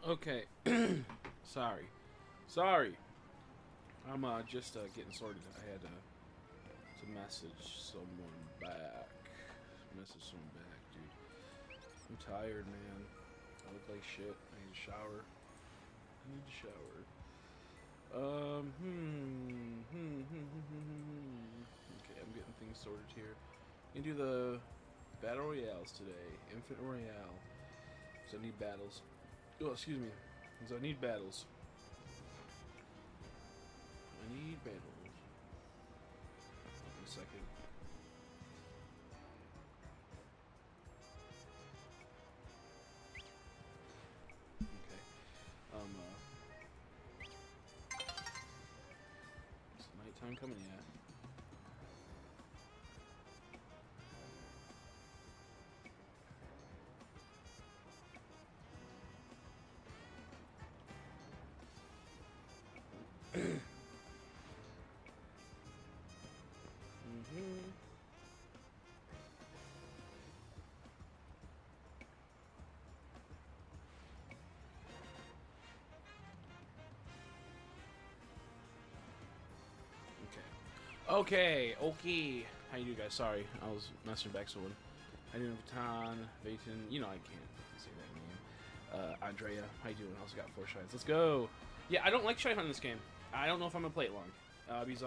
Okay. Sorry. Sorry. I'm just getting sorted. I had to message someone back. Message someone back, dude. I'm tired, man. I look like shit. I need a shower. I need a shower. Okay, I'm getting things sorted here. You can do the battle royales today. Infinite Royale. So I need battles. Oh, excuse me. Because I need battles. I need battles. Hold on a second. Okay. Is nighttime coming yet? Mm-hmm. Okay. Okay. How you doing, guys? Sorry, I was messaging back someone. How you doing, Vatan, Vatan? You know I can't say that name. Andrea, how you doing? I also got 4 shines. Let's go. Yeah, I don't like shine hunt in this game. I don't know if I'm gonna play it long. Because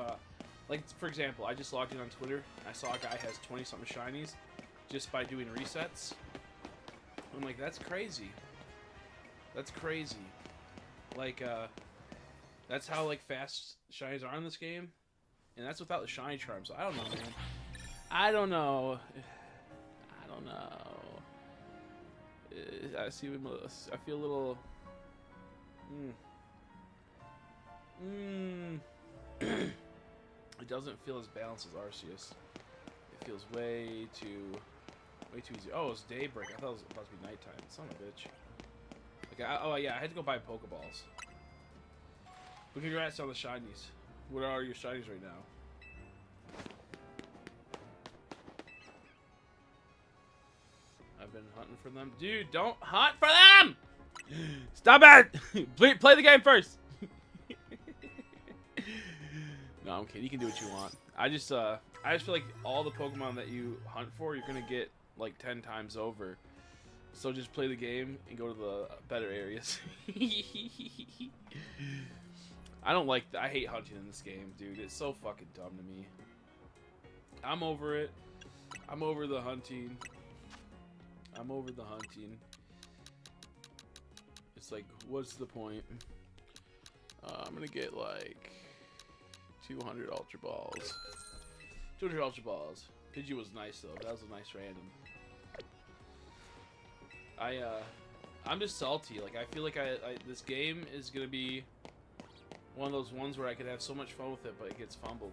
like for example, I just logged in on Twitter. I saw a guy has 20 something shinies just by doing resets. I'm like, that's crazy. That's crazy. Like that's how like fast shinies are in this game. And that's without the shiny charm, so I don't know, man. I don't know. I don't know. I see. I feel a little. It doesn't feel as balanced as Arceus. It feels way too easy. Oh, it's daybreak. I thought it was about to be nighttime. Son of a bitch. Like, oh yeah, I had to go buy Pokeballs. But congrats on the shinies. What are your shinies right now? I've been hunting for them. Dude, don't hunt for them! Stop it! Play the game first! No, I'm kidding. You can do what you want. I just feel like all the Pokemon that you hunt for, you're gonna get like 10 times over. So just play the game and go to the better areas. I hate hunting in this game, dude. It's so fucking dumb to me. I'm over it. I'm over the hunting. I'm over the hunting. It's like, what's the point? I'm gonna get like 200 Ultra Balls. 200 Ultra Balls. Pidgey was nice though. That was a nice random. I'm just salty. Like I feel like this game is gonna be one of those ones where I could have so much fun with it, but it gets fumbled.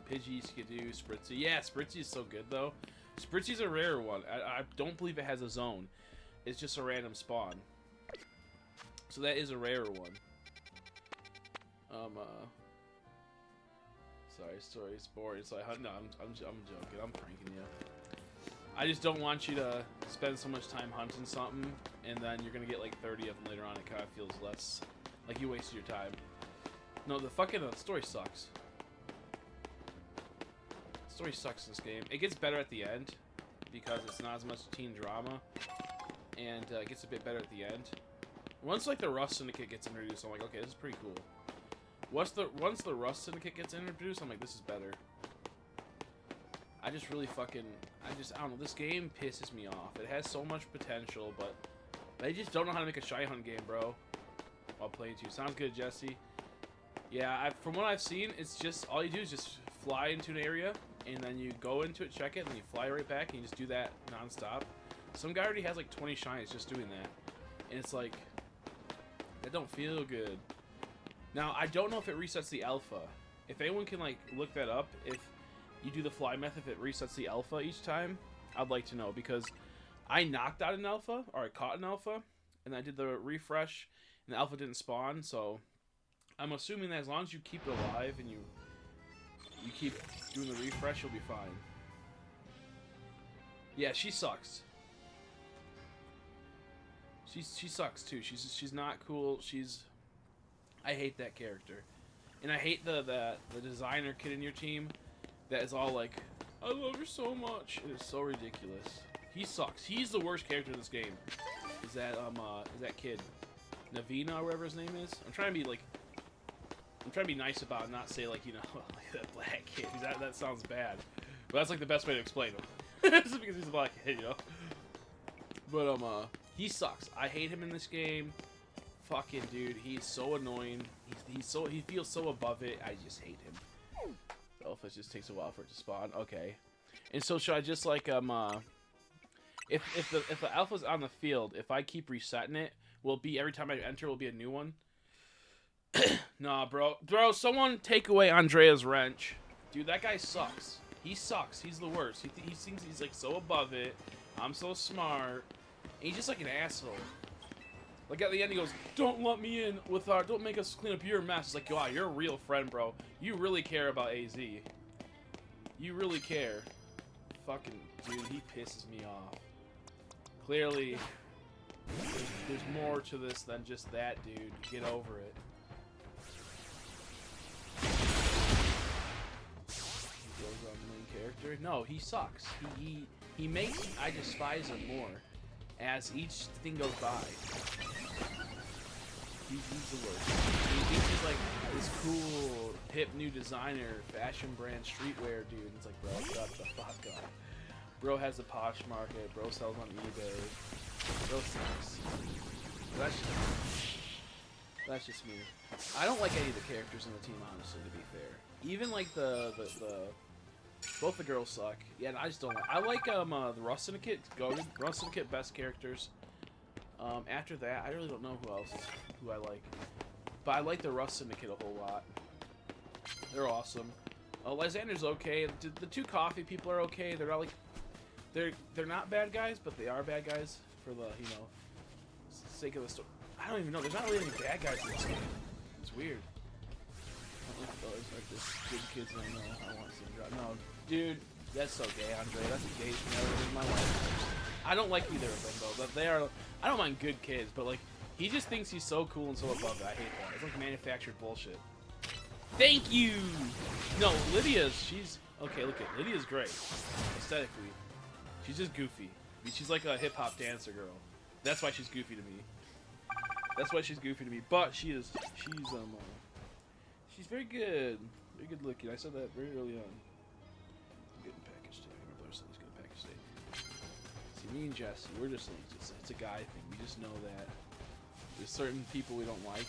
Pidgey, Skidoo, Spritzy. Yeah, Spritzy is so good though. Spritzy's a rare one. I don't believe it has a zone. It's just a random spawn. So that is a rarer one. Sorry, it's boring. So no, I'm joking. I'm pranking you. I just don't want you to spend so much time hunting something, and then you're gonna get like 30 of them later on. It kind of feels less like you wasted your time. No, the fucking story sucks. The story sucks in this game. It gets better at the end because it's not as much teen drama, and it gets a bit better at the end. Once like the Rust Syndicate gets introduced, I'm like, okay, this is pretty cool. Once the Rust Syndicate gets introduced, I'm like, this is better. I just really fucking, I don't know, this game pisses me off. It has so much potential, but they just don't know how to make a shy hunt game, bro. While playing too. Sounds good, Jesse. Yeah, from what I've seen, it's just, all you do is just fly into an area, and then you go into it, check it, and then you fly right back, and you just do that non-stop. Some guy already has like 20 shinies just doing that. And it's like, that don't feel good. Now, I don't know if it resets the alpha. If anyone can like look that up, if you do the fly method, if it resets the alpha each time, I'd like to know, because I knocked out an alpha, or I caught an alpha, and I did the refresh, and the alpha didn't spawn, so I'm assuming that as long as you keep it alive and you keep doing the refresh, you'll be fine. Yeah, she sucks. She sucks too. She's not cool. I hate that character, and I hate the designer kid in your team that is all like, I love her so much. It is so ridiculous. He sucks. He's the worst character in this game. Is that kid, Navina or whatever his name is? I'm trying to be nice about it, not say like, you know, like that black kid. That sounds bad, but that's like the best way to explain him. Just because he's a black kid, you know. But he sucks. I hate him in this game. Fucking dude, he's so annoying. He feels so above it. I just hate him. The alpha just takes a while for it to spawn. Okay. And so should I just like if the alpha's on the field, if I keep resetting it, will it be every time I enter will be a new one? Nah, bro. Bro, someone take away Andrea's wrench. Dude, that guy sucks. He sucks. He's the worst. He thinks he's like so above it. I'm so smart. And he's just like an asshole. Like at the end he goes, don't let me in with our, don't make us clean up your mess. It's like, wow, you're a real friend, bro. You really care about AZ. You really care. Fucking dude, he pisses me off. Clearly, there's more to this than just that, dude. Get over it. He goes on the main character. No, he sucks. He makes I despise him more as each thing goes by. He's the worst. He thinks he's like this cool, hip new designer, fashion brand streetwear dude. It's like, bro, shut the fuck up. Bro has a Posh Market. Bro sells on eBay. Bro sucks. That's just me. I don't like any of the characters in the team, honestly, to be fair. Even like both the girls suck. Yeah, I just don't like. I like the Rust Syndicate. Rust Syndicate best characters. After that, I really don't know who I like. But I like the Rust Syndicate a whole lot. They're awesome. Lysander's okay. The two coffee people are okay. They're not like they're not bad guys, but they are bad guys for the, you know, sake of the story. I don't even know. There's not really any bad guys in this game. It's weird. I don't like this good kids I know. I want to drop. No, dude, that's so gay, Andre. That's the gayest thing I've ever done in my life. I don't like either of them though. But they are. I don't mind good kids, but like he just thinks he's so cool and so above it. I hate that. It's like manufactured bullshit. Thank you. No, she's okay. Look at Lydia's great aesthetically. She's just goofy. I mean, she's like a hip hop dancer girl. That's why she's goofy to me. That's why she's goofy to me. But she's very good. Very good looking. I said that very early on. I'm getting package day. My brother said he's getting package day. See, me and Jesse, we're just like, it's a guy thing. We just know that there's certain people we don't like,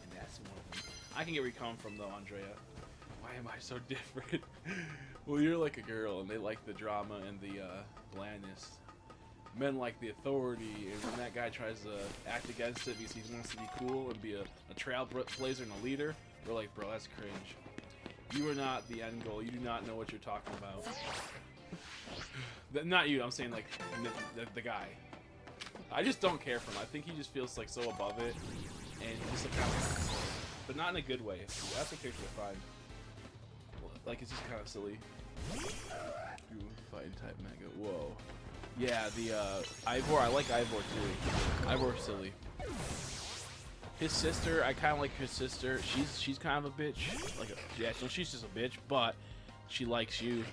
and that's one of them. I can get where you come from though, Andrea. Why am I so different? Well, you're like a girl, and they like the drama and the blandness. Men like the authority, and when that guy tries to act against it because he wants to be cool and be a trailblazer and a leader, we're like, bro, that's cringe. You are not the end goal. You do not know what you're talking about. Not you, I'm saying like the guy. I just don't care for him. I think he just feels like so above it, and just like kind of, but not in a good way. That's the character I find. Like, it's just kind of silly. Fighting type mega. Whoa. Yeah, the Ivor. I like Ivor too. Ivor's silly. His sister. I kind of like his sister. She's kind of a bitch. Like, yeah, so she's just a bitch, but she likes you.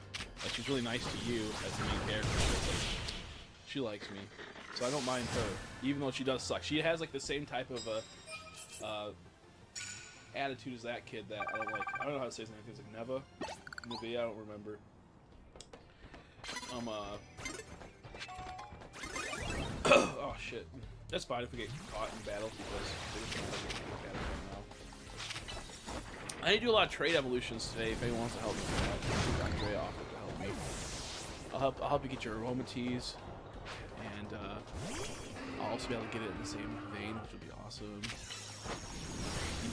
Like, she's really nice to you as the main character. So like, she likes me, so I don't mind her, even though she does suck. She has like the same type of attitude as that kid that I don't like. I don't know how to say his name. It's like Neva. I don't remember. Oh shit. That's fine if we get caught in battle because I need to do a lot of trade evolutions today. If anyone wants to help me out, Andrea offered to help me. I'll help you get your aromateas, and I'll also be able to get it in the same vein, which would be awesome.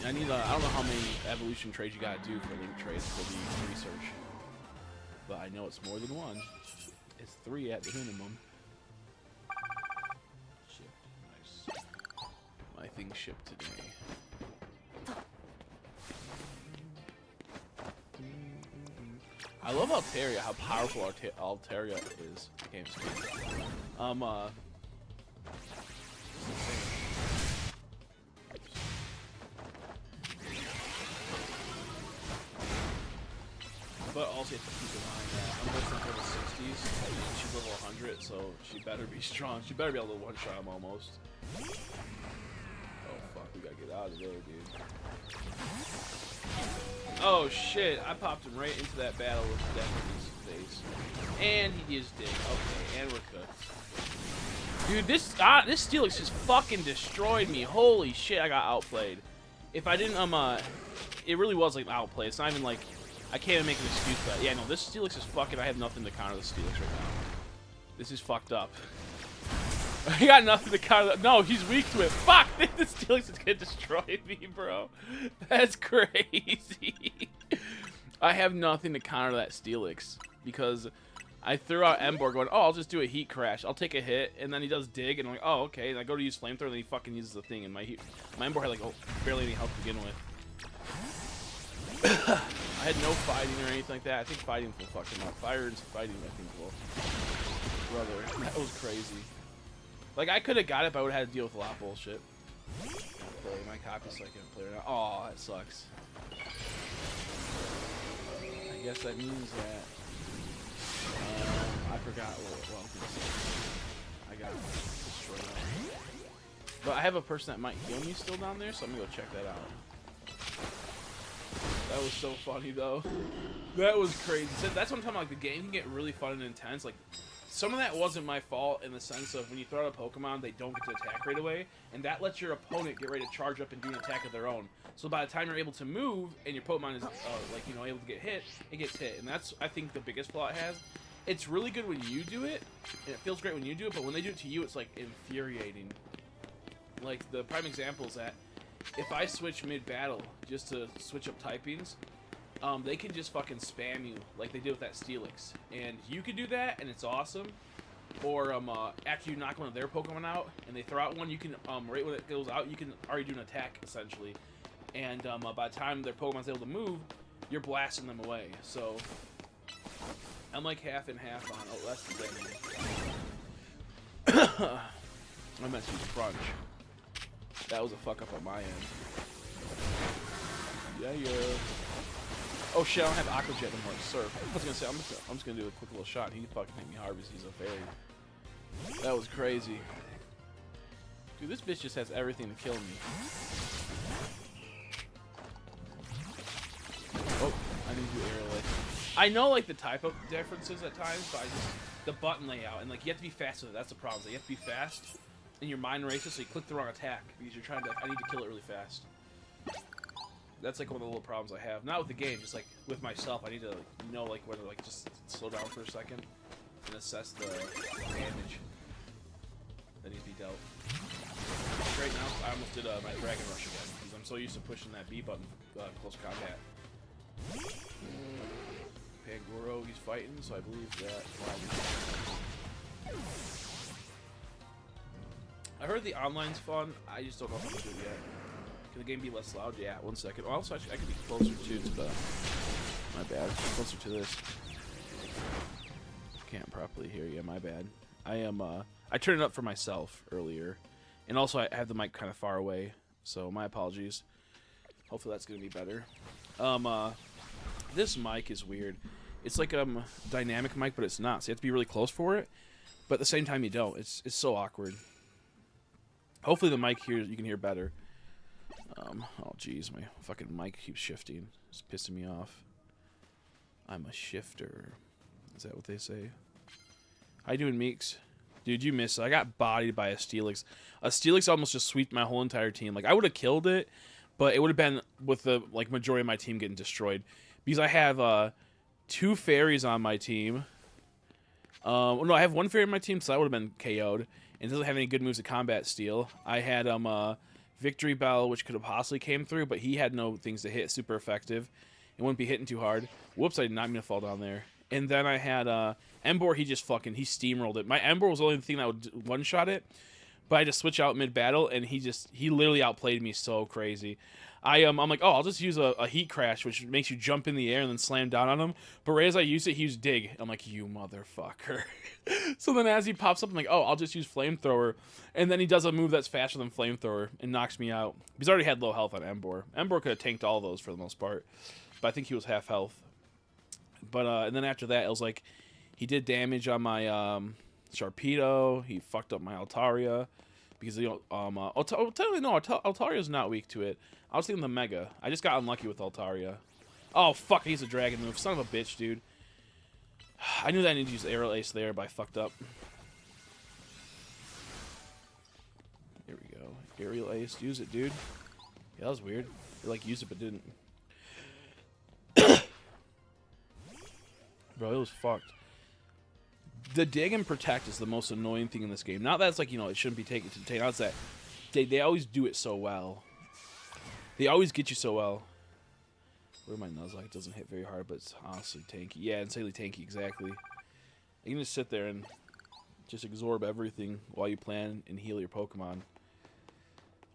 I don't know how many evolution trades you gotta do for link trades for the research, but I know it's more than one. It's 3 at the minimum. Shipped, nice. My thing shipped today. I love Altaria, how powerful Altaria is. The game's good. But also you have to keep in mind that I'm both level 60s, and she's level 100, so she better be strong. She better be able to one-shot him almost. Oh fuck, we gotta get out of there, dude. Oh shit, I popped him right into that battle with death in his face. And he used dig. Okay, and we're cooked. Dude, this Steelix just fucking destroyed me. Holy shit, I got outplayed. If I didn't, it really was like outplay. It's not even like, I can't even make an excuse for that. Yeah, no, this Steelix is fucking, I have nothing to counter the Steelix right now. This is fucked up. I got nothing to counter. No, he's weak to it. Fuck! This Steelix is gonna destroy me, bro. That's crazy. I have nothing to counter that Steelix because I threw out Emboar going, oh, I'll just do a heat crash. I'll take a hit, and then he does dig, and I'm like, oh, okay. And I go to use flamethrower, and then he fucking uses the thing, and my Emboar had like barely any health to begin with. I had no fighting or anything like that. I think fighting will fuck him up. Fire and fighting, I think will. Brother, that was crazy. Like, I could have got it, but I would have had to deal with a lot of bullshit. Play. My copy's second player now. Oh, that sucks. I guess that means that I forgot what I was gonna say. I got destroyed. But I have a person that might heal me still down there, so I'm gonna go check that out. That was so funny though. That was crazy. So that's what I'm talking about. Like, the game can get really fun and intense. Like, some of that wasn't my fault in the sense of when you throw out a Pokemon, they don't get to attack right away, and that lets your opponent get ready to charge up and do an attack of their own. So by the time you're able to move and your Pokemon is like, you know, able to get hit, it gets hit, and that's, I think, the biggest flaw it has. It's really good when you do it, and it feels great when you do it, but when they do it to you, it's like infuriating. Like, the prime example is that if I switch mid-battle just to switch up typings, they can just fucking spam you like they did with that Steelix. And you can do that, and it's awesome. Or after you knock one of their Pokemon out, and they throw out one, you can, right when it goes out, you can already do an attack, essentially. And by the time their Pokemon's able to move, you're blasting them away. So, I'm like half and half on, oh, that's the thing. I meant to use Crunch. That was a fuck up on my end. Yeah. Oh shit, I don't have Aqua Jet anymore. Surf. I was gonna say, I'm just gonna do a quick little shot. He fucking hit me hard because he's a fairy. That was crazy. Dude, this bitch just has everything to kill me. Oh, I need to do aerial lift. I know like the type of differences at times, but I just, the button layout, and like you have to be fast with it. That's the problem. So you have to be fast, and your mind races, so you click the wrong attack because you're trying to, I need to kill it really fast. That's like one of the little problems I have. Not with the game, just like with myself. I need to like, know like whether like just slow down for a second and assess the damage that needs to be dealt. Right now, I almost did my Dragon Rush again because I'm so used to pushing that B button close combat. Pangoro, he's fighting, so I believe that. I heard the online's fun. I just don't know if I'm gonna do it yet. Can the game be less loud? Yeah, 1 second. Oh, also, actually, I could be closer too to the. My bad. Closer to this. Can't properly hear you. My bad. I am. I turned it up for myself earlier, and also I have the mic kind of far away, so my apologies. Hopefully that's gonna be better. This mic is weird. It's like dynamic mic, but it's not. So you have to be really close for it, but at the same time you don't. It's so awkward. Hopefully the mic here you can hear better. Oh geez, my fucking mic keeps shifting. It's pissing me off. I'm a shifter. Is that what they say? How you doing, Meeks? Dude, you missed it. I got bodied by a Steelix. A Steelix almost just sweeped my whole entire team. Like, I would have killed it, but it would have been with the like majority of my team getting destroyed. Because I have 2 fairies on my team. No, I have 1 fairy on my team, so I would have been KO'd. And it doesn't have any good moves to combat steel. I had Victory Bell, which could have possibly came through, but he had no things to hit super effective. It wouldn't be hitting too hard. Whoops, I did not mean to fall down there. And then I had Emboar, he steamrolled it. My Emboar was the only thing that would one-shot it, but I had to switch out mid-battle, and he literally outplayed me so crazy. I'm like, oh, I'll just use a heat crash, which makes you jump in the air and then slam down on him. But right as I used it, he used dig. I'm like, you motherfucker. So then as he pops up, I'm like, oh, I'll just use flamethrower. And then he does a move that's faster than flamethrower and knocks me out. He's already had low health on Emboar. Emboar could have tanked all those for the most part, but I think he was half health. But and then after that, it was like he did damage on my Sharpedo. He fucked up my Altaria because technically no, Altaria's not weak to it. I was thinking the Mega. I just got unlucky with Altaria. Oh fuck, he's a dragon move. Son of a bitch, dude. I knew that I needed to use Aerial Ace there, but I fucked up. Here we go. Aerial Ace. Use it, dude. Yeah, that was weird. You like used it but didn't. Bro, it was fucked. The dig and protect is the most annoying thing in this game. Not that it's like, you know, it shouldn't be taken to take. Not that they always do it so well. They always get you so well. Where my Nuzlocke doesn't hit very hard, but it's honestly tanky. Yeah, insanely tanky, exactly. You can just sit there and just absorb everything while you plan and heal your Pokemon.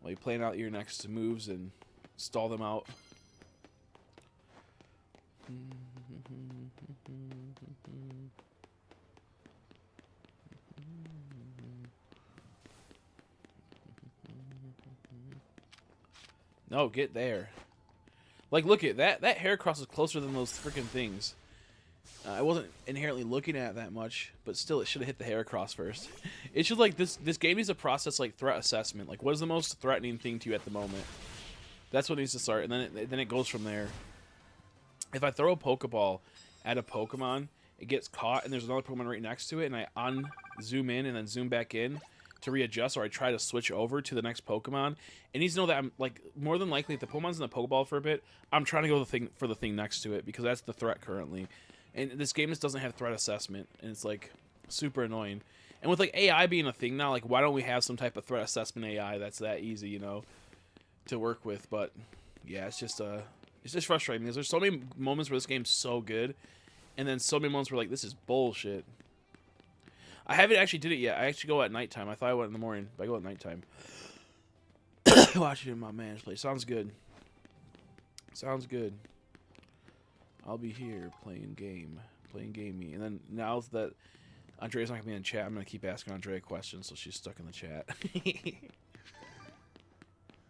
While you plan out your next moves and stall them out. No, get there. Like, look at that. That Heracross is closer than those freaking things. I wasn't inherently looking at it that much, but still, it should have hit the Heracross first. It should, like, this game needs to process, like, threat assessment. Like, what is the most threatening thing to you at the moment? That's what needs to start, and then it goes from there. If I throw a Pokeball at a Pokemon, it gets caught, and there's another Pokemon right next to it, and I zoom in and then zoom back in to readjust, or I try to switch over to the next Pokemon. It needs to know that I'm, like, more than likely, if the Pokemon's in the Pokeball for a bit, I'm trying to go for the thing next to it, because that's the threat currently. And this game just doesn't have threat assessment, and it's, like, super annoying. And with, like, AI being a thing now, like, why don't we have some type of threat assessment AI that's that easy, you know, to work with? But, yeah, it's just frustrating, because there's so many moments where this game's so good, and then so many moments where, like, this is bullshit. I haven't actually did it yet. I actually go at nighttime. I thought I went in the morning, but I go at nighttime. Watch it in my man's place. Sounds good. Sounds good. I'll be here playing gamey. And then now that Andrea's not gonna be in chat, I'm gonna keep asking Andrea questions, so she's stuck in the chat.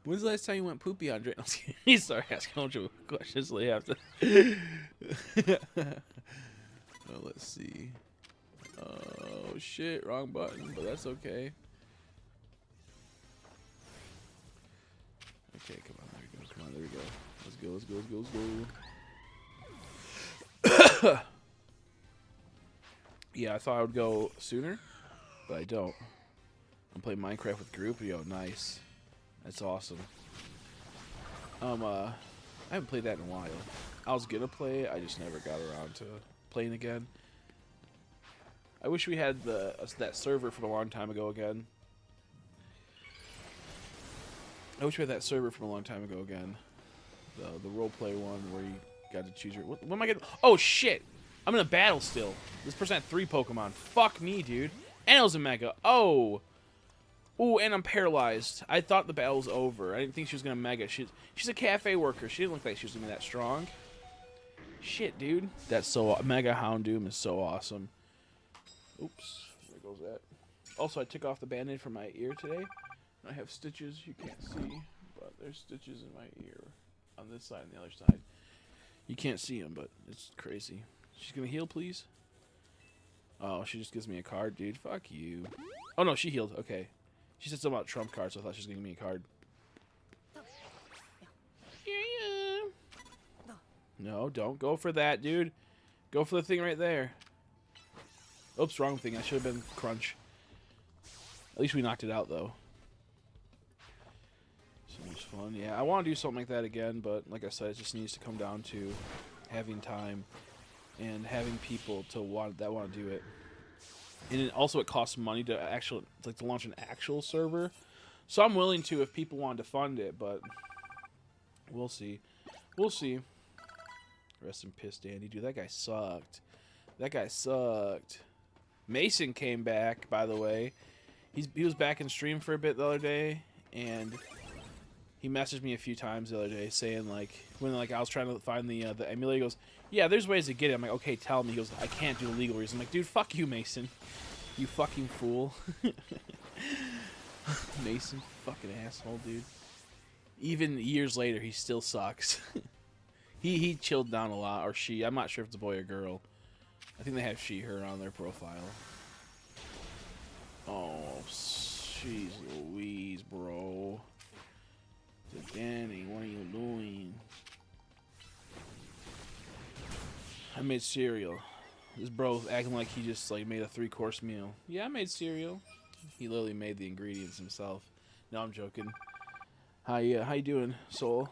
When's the last time you went poopy, Andrea? You start asking Andrea questions, so they have to. Well, let's see. Oh shit, wrong button, but that's okay. Okay, come on, there we go. Come on, there we go. Let's go, let's go, let's go, let's go. Yeah, I thought I would go sooner, but I don't. I'm playing Minecraft with group. Yo, nice. That's awesome. I haven't played that in a while. I was gonna play it, I just never got around to playing again. I wish we had that server from a long time ago again. I wish we had that server from a long time ago again. The roleplay one where you got to choose your... What am I getting? Oh, shit! I'm in a battle still. This person had 3 Pokemon. Fuck me, dude. And it was a Mega. Oh! Ooh, and I'm paralyzed. I thought the battle was over. I didn't think she was going to Mega. She's a cafe worker. She didn't look like she was going to be that strong. Shit, dude. That's so... Mega Houndoom is so awesome. Oops. There goes that. Also, I took off the Band-Aid from my ear today. I have stitches you can't see, but there's stitches in my ear on this side and the other side. You can't see them, but it's crazy. She's gonna heal, please? Oh, she just gives me a card, dude. Fuck you. Oh, no, she healed. Okay. She said something about trump cards, so I thought she was gonna give me a card. Yeah. No, don't go for that, dude. Go for the thing right there. Oops, wrong thing. I should have been Crunch. At least we knocked it out, though. So much fun. Yeah, I want to do something like that again, but like I said, it just needs to come down to having time and having people that want to do it. And it also, it costs money to to launch an actual server. So I'm willing to if people wanted to fund it, but we'll see. We'll see. Rest in piss, Dandy. Dude, that guy sucked. That guy sucked. Mason came back, by the way. He was back in stream for a bit the other day, and he messaged me a few times the other day saying, like, when I was trying to find the emulator, he goes, yeah, there's ways to get it. I'm like, okay, tell me. He goes, I can't do the legal reason. I'm like, dude, fuck you, Mason. You fucking fool. Mason, fucking asshole, dude. Even years later, he still sucks. He chilled down a lot, or she. I'm not sure if it's a boy or girl. I think they have she, her on their profile. Oh, jeez Louise, bro. Danny, what are you doing? I made cereal. This bro acting like he just like made a 3-course meal. Yeah, I made cereal. He literally made the ingredients himself. No, I'm joking. How you doing, Soul?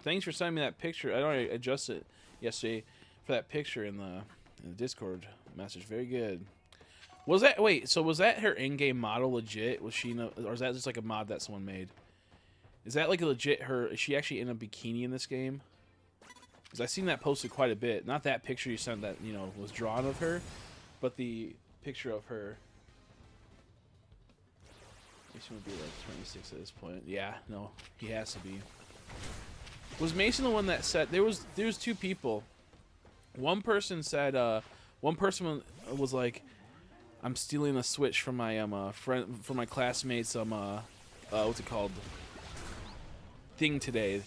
Thanks for sending me that picture. I already adjusted it yesterday for that picture in the Discord message. Very good. Was that so was that her in-game model legit? Was she or is that just like a mod that someone made? Is that like a legit her? Is she actually in a bikini in this game? Because I've seen that posted quite a bit. Not that picture you sent that, was drawn of her, but the picture of her. Mason would be like 26 at this point. Yeah, no, he has to be. Was Mason the one that said there was two people? One person said one person was like, I'm stealing a Switch from my friend, from my classmates what's it called, thing today,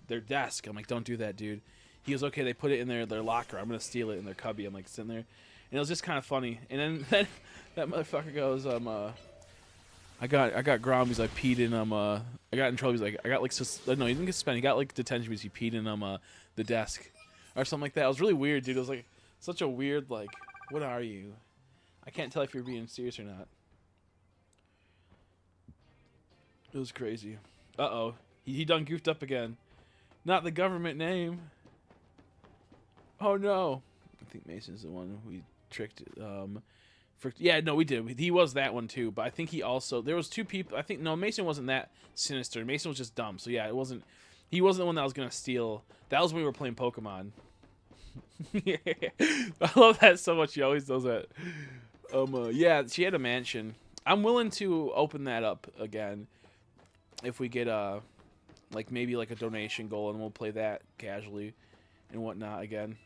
their desk. I'm like, don't do that, dude. He goes, okay, they put it in their locker. I'm gonna steal it in their cubby. I'm like sitting there, and it was just kind of funny. And then that motherfucker goes, I got ground because I peed in I got in trouble. He's like, I got like no, he didn't get suspended. He got like detention because he peed in the desk or something like that. It was really weird, dude. It was like such a weird like, what are you? I can't tell if you're being serious or not. It was crazy. Uh-oh. He done goofed up again. Not the government name. Oh, no. I think Mason's the one we tricked. Yeah, no, we did. He was that one, too. But I think he also... There was two people... I think... No, Mason wasn't that sinister. Mason was just dumb. So, yeah, it wasn't... He wasn't the one that was going to steal. That was when we were playing Pokemon. I love that so much. He always does that. Yeah, she had a mansion. I'm willing to open that up again if we get like maybe like a donation goal, and we'll play that casually and whatnot again.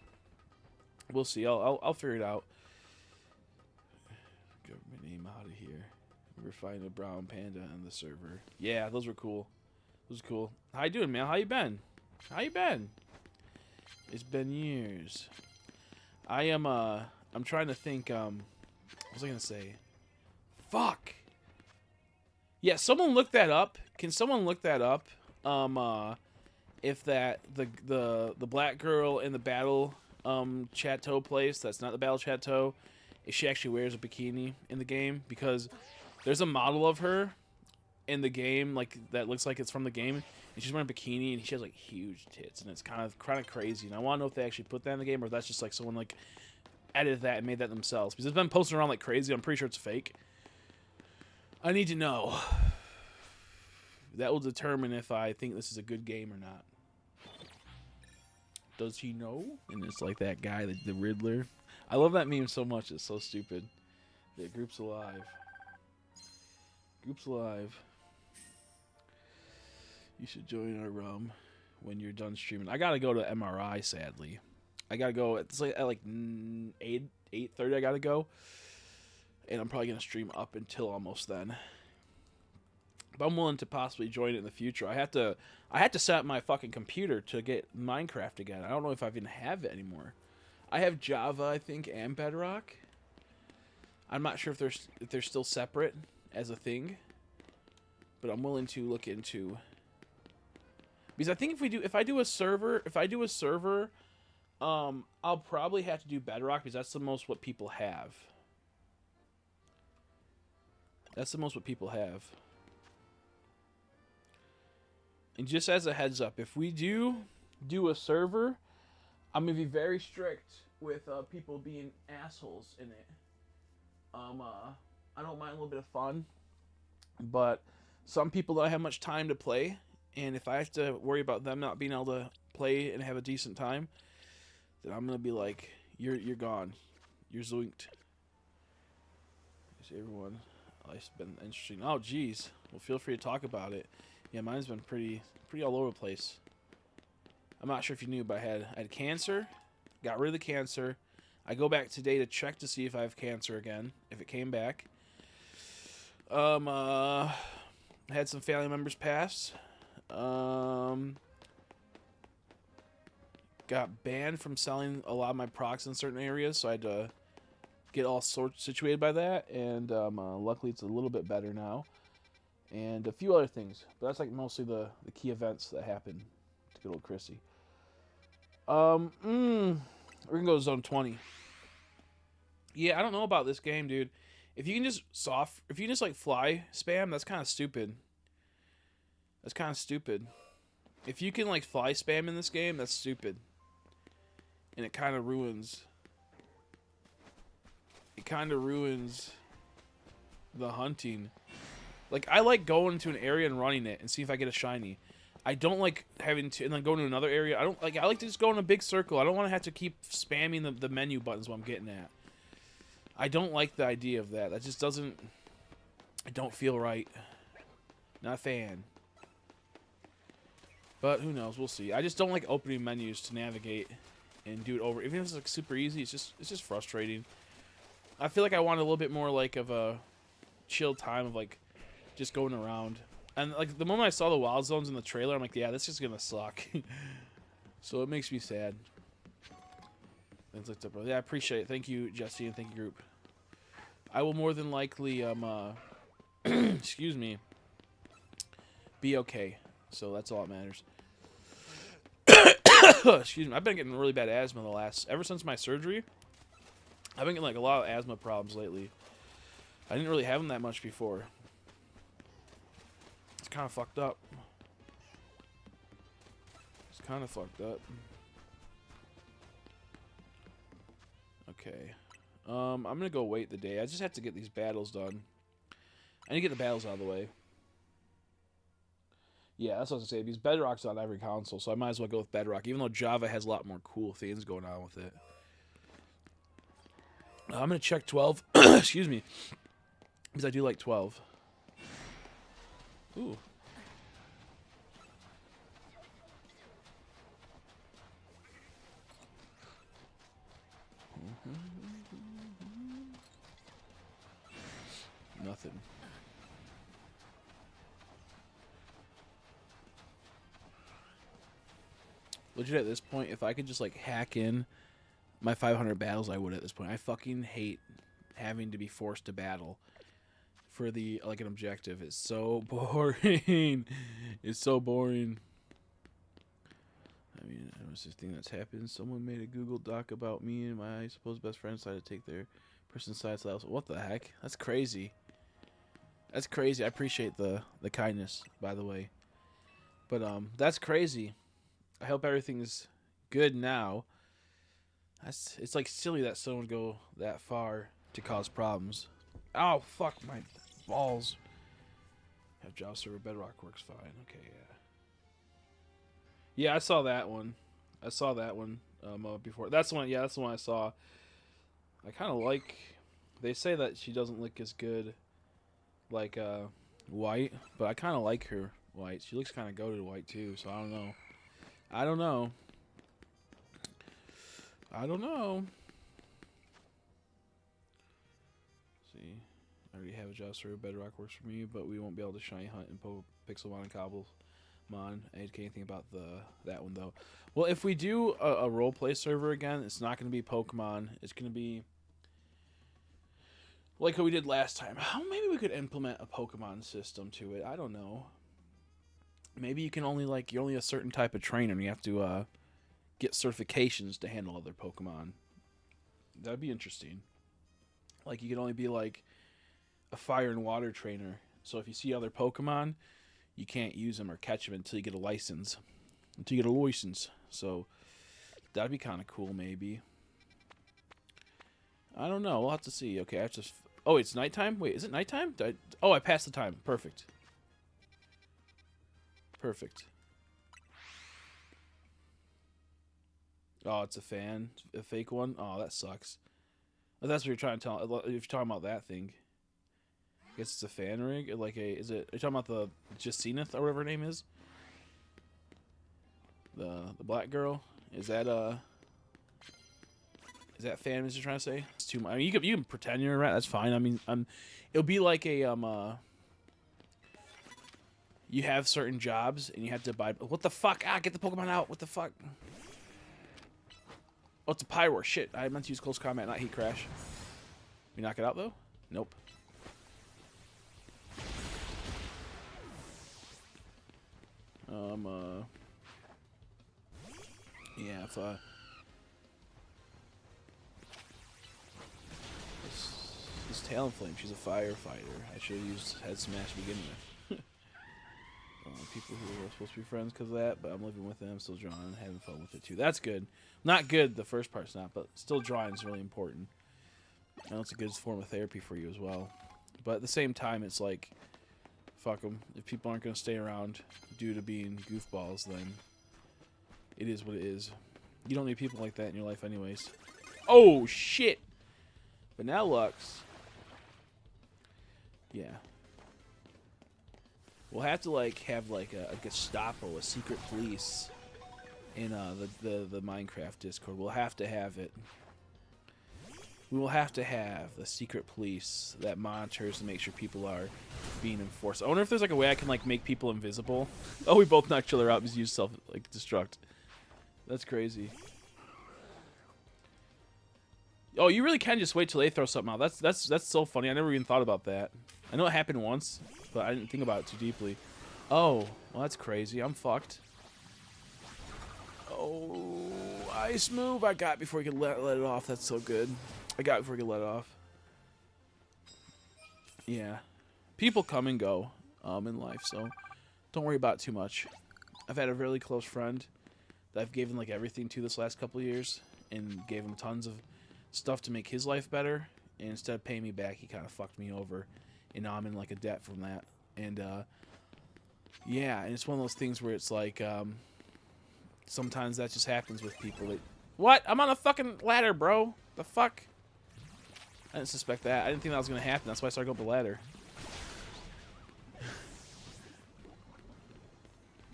We'll see. I'll figure it out. Government name out of here. We're finding a brown panda on the server. Yeah, those were cool. Those were cool. How you doing, man? How you been? How you been? It's been years. I'm trying to think. What was I gonna say? Fuck. Yeah, someone look that up. Can someone look that up? If that the black girl in the battle chateau place, that's not the battle chateau, if she actually wears a bikini in the game, because there's a model of her in the game like that looks like it's from the game, and she's wearing a bikini and she has like huge tits, and it's kind of crazy. And I want to know if they actually put that in the game or if that's just like someone like edited that and made that themselves, because it's been posted around like crazy. I'm pretty sure it's fake. I need to know. That will determine if I think this is a good game or not. Does he know? And it's like that guy, the Riddler. I love that meme so much. It's so stupid. The group's alive. Group's alive. You should join our when you're done streaming. I gotta go to MRI, sadly. I gotta go. It's like at like 8:30. I gotta go, and I'm probably gonna stream up until almost then. But I'm willing to possibly join it in the future. I had to set up my fucking computer to get Minecraft again. I don't know if I even have it anymore. I have Java, I think, and Bedrock. I'm not sure if they're still separate as a thing, but I'm willing to look into. Because I think if I do a server, I'll probably have to do Bedrock because that's the most what people have. That's the most what people have. And just as a heads up, if we do a server, I'm going to be very strict with people being assholes in it. I don't mind a little bit of fun, but some people don't have much time to play, and if I have to worry about them not being able to play and have a decent time, then I'm going to be like, you're gone. You're zoinked. Everyone, life's been interesting. Oh, geez. Well, feel free to talk about it. Yeah, mine's been pretty all over the place. I'm not sure if you knew, but I had cancer, got rid of the cancer. I go back today to check to see if I have cancer again, if it came back. Had some family members pass. got banned from selling a lot of my procs in certain areas, so I had to get all sorts situated by that, and luckily it's a little bit better now. And a few other things, but that's like mostly the key events that happened to good old Chrissy. We're gonna go to zone 20. Yeah, I don't know about this game, dude. If you can just like fly spam, that's kind of stupid. That's kind of stupid. If you can like fly spam in this game, that's stupid. And it kind of ruins. It kind of ruins the hunting. Like, I like going to an area and running it and see if I get a shiny. I don't like having to, and then going to another area. I like to just go in a big circle. I don't want to have to keep spamming the menu buttons while I'm getting at. I don't like the idea of that. That just doesn't, it don't feel right. Not a fan. But who knows? We'll see. I just don't like opening menus to navigate and do it over. Even if it's like super easy, it's just frustrating. I feel like I want a little bit more like of a chill time of like just going around. And like the moment I saw the wild zones in the trailer, I'm like, yeah, this is gonna suck. So it makes me sad. Yeah, I appreciate it. Thank you, Jesse, and thank you, group. I will more than likely excuse me, be okay. So that's all that matters. Excuse me. I've been getting really bad asthma ever since my surgery. I've been getting like a lot of asthma problems lately. I didn't really have them that much before. It's kind of fucked up. It's kind of fucked up. Okay. I'm gonna go wait the day. I just have to get these battles done. I need to get the battles out of the way. Yeah, that's what I was gonna say. Because Bedrock's on every console, so I might as well go with Bedrock, even though Java has a lot more cool things going on with it. I'm gonna check 12. Excuse me, because I do like 12. Ooh. Nothing. Legit at this point, if I could just like hack in my 500 battles, I would at this point. I fucking hate having to be forced to battle for the like an objective. It's so boring. It's so boring. I mean, it was this thing that's happened. Someone made a Google Doc about me and my supposed best friend decided to take their person's side. So what the heck? That's crazy. That's crazy. I appreciate the kindness, by the way. But that's crazy. I hope everything's good now. It's like silly that someone would go that far to cause problems. Oh, fuck my balls. Have Java server Bedrock works fine. Okay, yeah. Yeah, I saw that one. I saw that one before. That's the one. Yeah, that's the one I saw. I kind of like. They say that she doesn't look as good, like white, but I kind of like her white. She looks kind of goated white too. So I don't know. I don't know. I don't know. Let's see, I already have a Java server. Bedrock works for me, but we won't be able to shiny hunt and Pixelmon and Cobblemon. I didn't get anything about that one though. Well, if we do a roleplay server again, it's not going to be Pokemon. It's going to be like what we did last time. How maybe we could implement a Pokemon system to it. I don't know. Maybe you can only like you're only a certain type of trainer, and you have to get certifications to handle other Pokemon. That'd be interesting. Like you could only be like a fire and water trainer. So if you see other Pokemon, you can't use them or catch them until you get a license. Until you get a license. So that'd be kind of cool, maybe. I don't know. We'll have to see. Okay, I have to. Oh, it's nighttime. Wait, is it nighttime? Oh, I passed the time. Perfect. Perfect. Oh, it's a fan, a fake one. Oh, that sucks. If that's what you're trying to tell. If you're talking about that thing, I guess it's a fan rig. Like a, is it? Are you talking about the Jacineth or whatever her name is? The black girl. Is that Is that fan? Is you're trying to say? It's too much. I mean, you can pretend you're a rat. That's fine. I mean, it'll be like a You have certain jobs and you have to buy. What the fuck? Ah, get the Pokemon out. What the fuck? Oh, it's a Pyro. Shit, I meant to use close combat, not heat crash. We knock it out, though? Nope. Yeah, if, this Talonflame, she's a firefighter. I should have used Head Smash to begin with. People who are supposed to be friends because of that, but I'm living with them, still drawing, having fun with it too. That's good. Not good, the first part's not, but still drawing is really important. I know it's a good form of therapy for you as well. But at the same time, it's like, fuck them. If people aren't going to stay around due to being goofballs, then it is what it is. You don't need people like that in your life anyways. Oh, shit! But now Lux. Yeah. We'll have to have a Gestapo, a secret police in the Minecraft Discord. We'll have to have it. We will have to have the secret police that monitors and makes sure people are being enforced. I wonder if there's a way I can make people invisible. Oh, we both knocked each other out because you use destruct. That's crazy. Oh, you really can just wait till they throw something out. That's so funny. I never even thought about that. I know it happened once, but I didn't think about it too deeply. Oh, well, that's crazy. I'm fucked. Oh, ice move I got before he could let it off. That's so good. I got it before he could let it off. Yeah. People come and go in life, so don't worry about it too much. I've had a really close friend that I've given everything to this last couple of years and gave him tons of stuff to make his life better. And instead of paying me back, he kind of fucked me over. And now I'm in a debt from that. And yeah, and it's one of those things where it's sometimes that just happens with people. What? I'm on a fucking ladder, bro. The fuck? I didn't suspect that. I didn't think that was going to happen. That's why I started going up the ladder.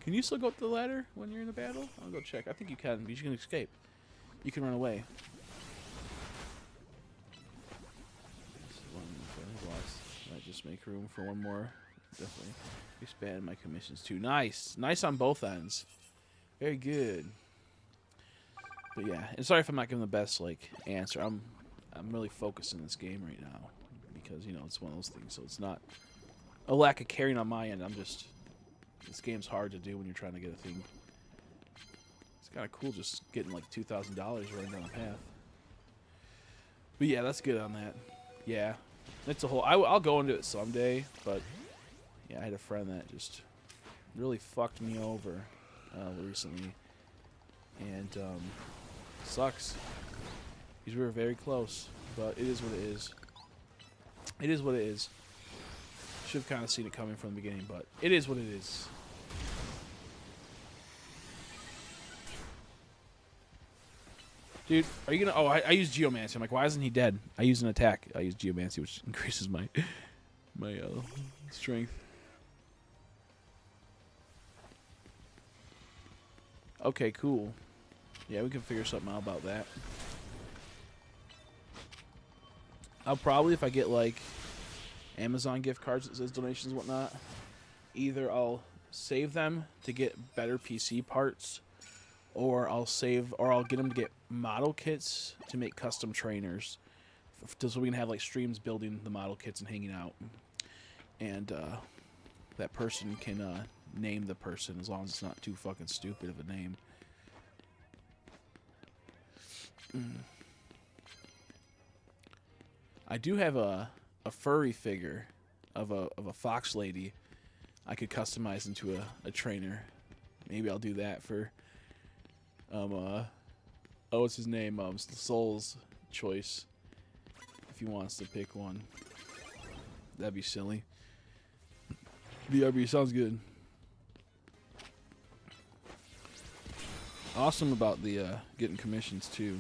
Can you still go up the ladder when you're in a battle? I'll go check. I think you can. You can escape. You can run away. Might just make room for one more. Definitely expand my commissions too. Nice. Nice on both ends. Very good. But yeah, and sorry if I'm not giving the best answer. I'm really focused in this game right now because it's one of those things. So it's not a lack of caring on my end. This game's hard to do when you're trying to get a thing. It's kind of cool just getting $2,000 running down the path. But yeah, that's good on that. Yeah, it's a whole. I'll go into it someday, but yeah, I had a friend that just really fucked me over recently, and sucks because we were very close. But it is what it is. It is what it is. Should have kind of seen it coming from the beginning, but it is what it is. Dude, are you gonna... Oh, I use Geomancy. I'm like, why isn't he dead? I use an attack. I use Geomancy, which increases my strength. Okay, cool. Yeah, we can figure something out about that. I'll probably, if I get Amazon gift cards that says donations and whatnot, either I'll save them to get better PC parts, or I'll get them to get model kits to make custom trainers, so we can have streams building the model kits and hanging out, and that person can name the person as long as it's not too fucking stupid of a name. I do have a furry figure of a fox lady I could customize into a trainer. Maybe I'll do that for what's his name? Soul's choice. If he wants to pick one. That'd be silly. BRB sounds good. Awesome about the getting commissions too.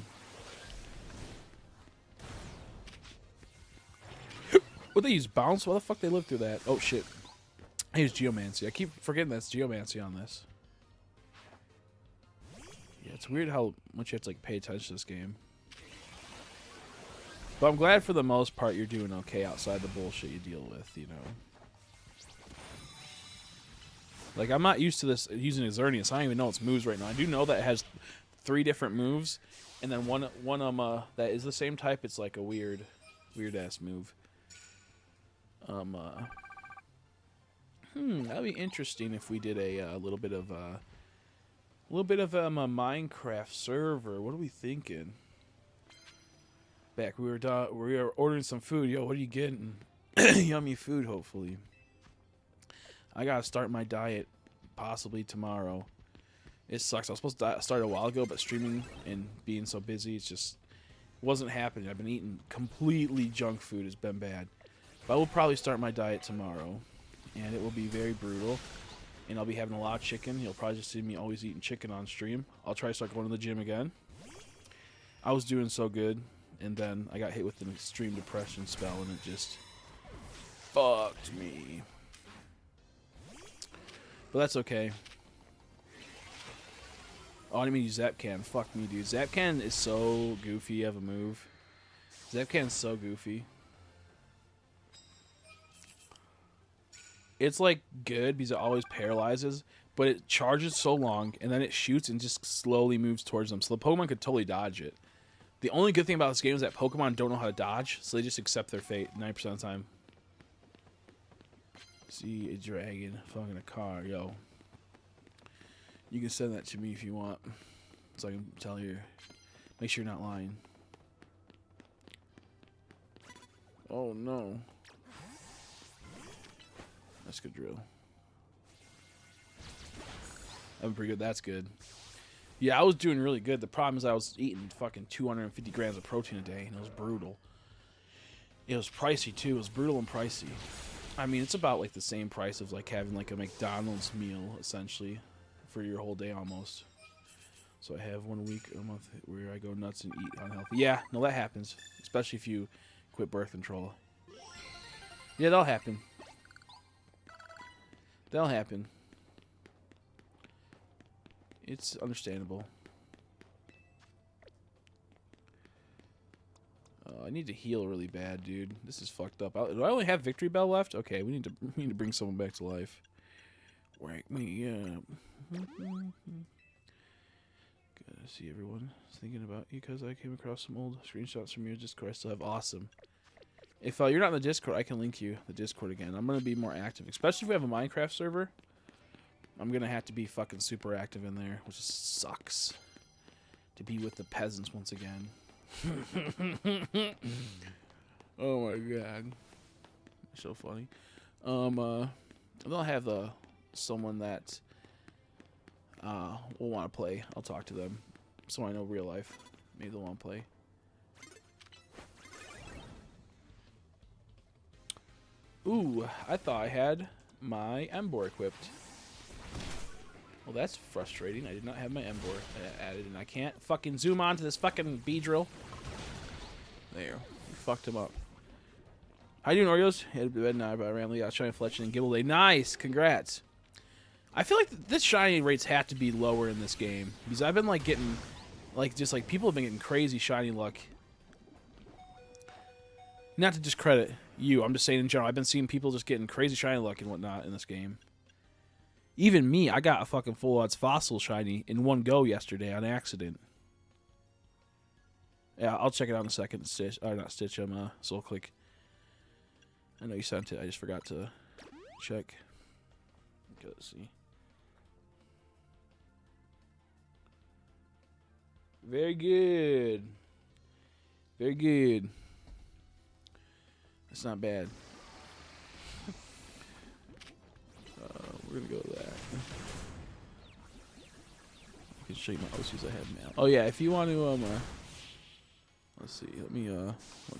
What, they use bounce? Why the fuck they live through that? Oh shit. I use Geomancy. I keep forgetting that's Geomancy on this. Yeah, it's weird how much you have to pay attention to this game. But I'm glad for the most part you're doing okay outside the bullshit you deal with, I'm not used to this using Xerneas. I don't even know its moves right now. I do know that it has 3 different moves, And then one that is the same type. It's like a weird ass move. That'd be interesting if we did a little bit of a Minecraft server. What are we thinking? Back, we were ordering some food. Yo, what are you getting? Yummy food, hopefully. I gotta start my diet possibly tomorrow. It sucks. I was supposed to start a while ago, but streaming and being so busy, it wasn't happening. I've been eating completely junk food. It's been bad. But I will probably start my diet tomorrow, and it will be very brutal. And I'll be having a lot of chicken. You'll probably just see me always eating chicken on stream. I'll try to start going to the gym again. I was doing so good, and then I got hit with an extreme depression spell, and it just fucked me. But that's okay. Oh, I didn't mean to use Zapcan. Fuck me, dude. Zapcan is so goofy of a move. Zapcan's so goofy. It's like good because it always paralyzes, but it charges so long, and then it shoots and just slowly moves towards them. So the Pokemon could totally dodge it. The only good thing about this game is that Pokemon don't know how to dodge, so they just accept their fate 90% of the time. See a dragon, fucking a car, yo. You can send that to me if you want, so I can tell you. Make sure you're not lying. Oh no. That's good drill. I'm pretty good. That's good. Yeah, I was doing really good. The problem is I was eating fucking 250 grams of protein a day, and it was brutal. It was pricey too. It was brutal and pricey. I mean, it's about like the same price of like having like a McDonald's meal essentially for your whole day almost. So I have 1 week a month where I go nuts and eat unhealthy. Yeah, no, that happens, especially if you quit birth control. Yeah, that'll happen. That'll happen. It's understandable. I need to heal really bad, dude. This is fucked up. Do I only have Victory Bell left? Okay, we need to bring someone back to life. Wake me up. Gotta see everyone thinking about you because I came across some old screenshots from your Discord. I still have awesome. If you're not in the Discord, I can link you the Discord again. I'm gonna be more active, especially if we have a Minecraft server. I'm gonna have to be fucking super active in there, which sucks. To be with the peasants once again. Oh my god, so funny. They'll have someone that will want to play. I'll talk to them, so I know real life. Maybe they'll want to play. Ooh, I thought I had my Emboar equipped. Well, that's frustrating. I did not have my Emboar added, and I can't fucking zoom onto this fucking Beedrill. There. We fucked him up. How you doing, Oreos? Headed to bed now, but I randomly got Shiny Fletching and Giveaway. Nice! Congrats. I feel like this shiny rates have to be lower in this game, because I've been, like, getting, like, just, like, people have been getting crazy shiny luck. Not to discredit you, I'm just saying in general, I've been seeing people just getting crazy shiny luck and whatnot in this game. Even me, I got a fucking full odds fossil shiny in one go yesterday on accident. Yeah, I'll check it out in a second. Stitch, or not Stitch, Soul Click. I know you sent it, I just forgot to check. Okay, let's see. Very good. Very good. That's not bad. We're gonna go with that. I can show you my OCs I have now. Oh yeah, if you want to let's see, let me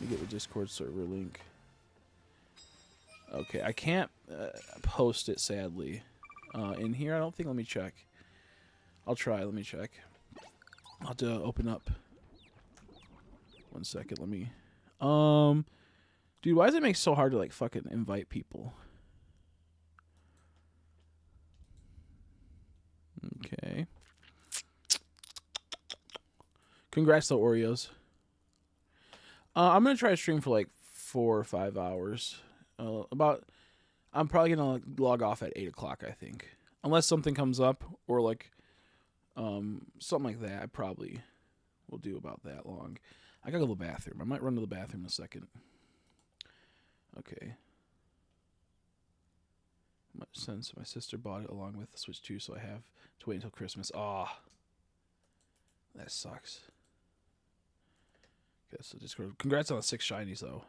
get the Discord server link. Okay, I can't post it sadly. In here I don't think. Let me check. I'll try, let me check. I'll have to open up. 1 second, let me dude, why does it make it so hard to like fucking invite people? Okay. Congrats to Oreos. I'm gonna try to stream for like 4 or 5 hours. I'm probably gonna log off at 8 o'clock, I think, unless something comes up or like something like that. I probably we'll do about that long. I gotta go to the bathroom. I might run to the bathroom in a second. Okay. Much sense. My sister bought it along with the Switch 2, so I have to wait until Christmas. Aw. That sucks. Okay, so Discord. Congrats on the 6 shinies, though.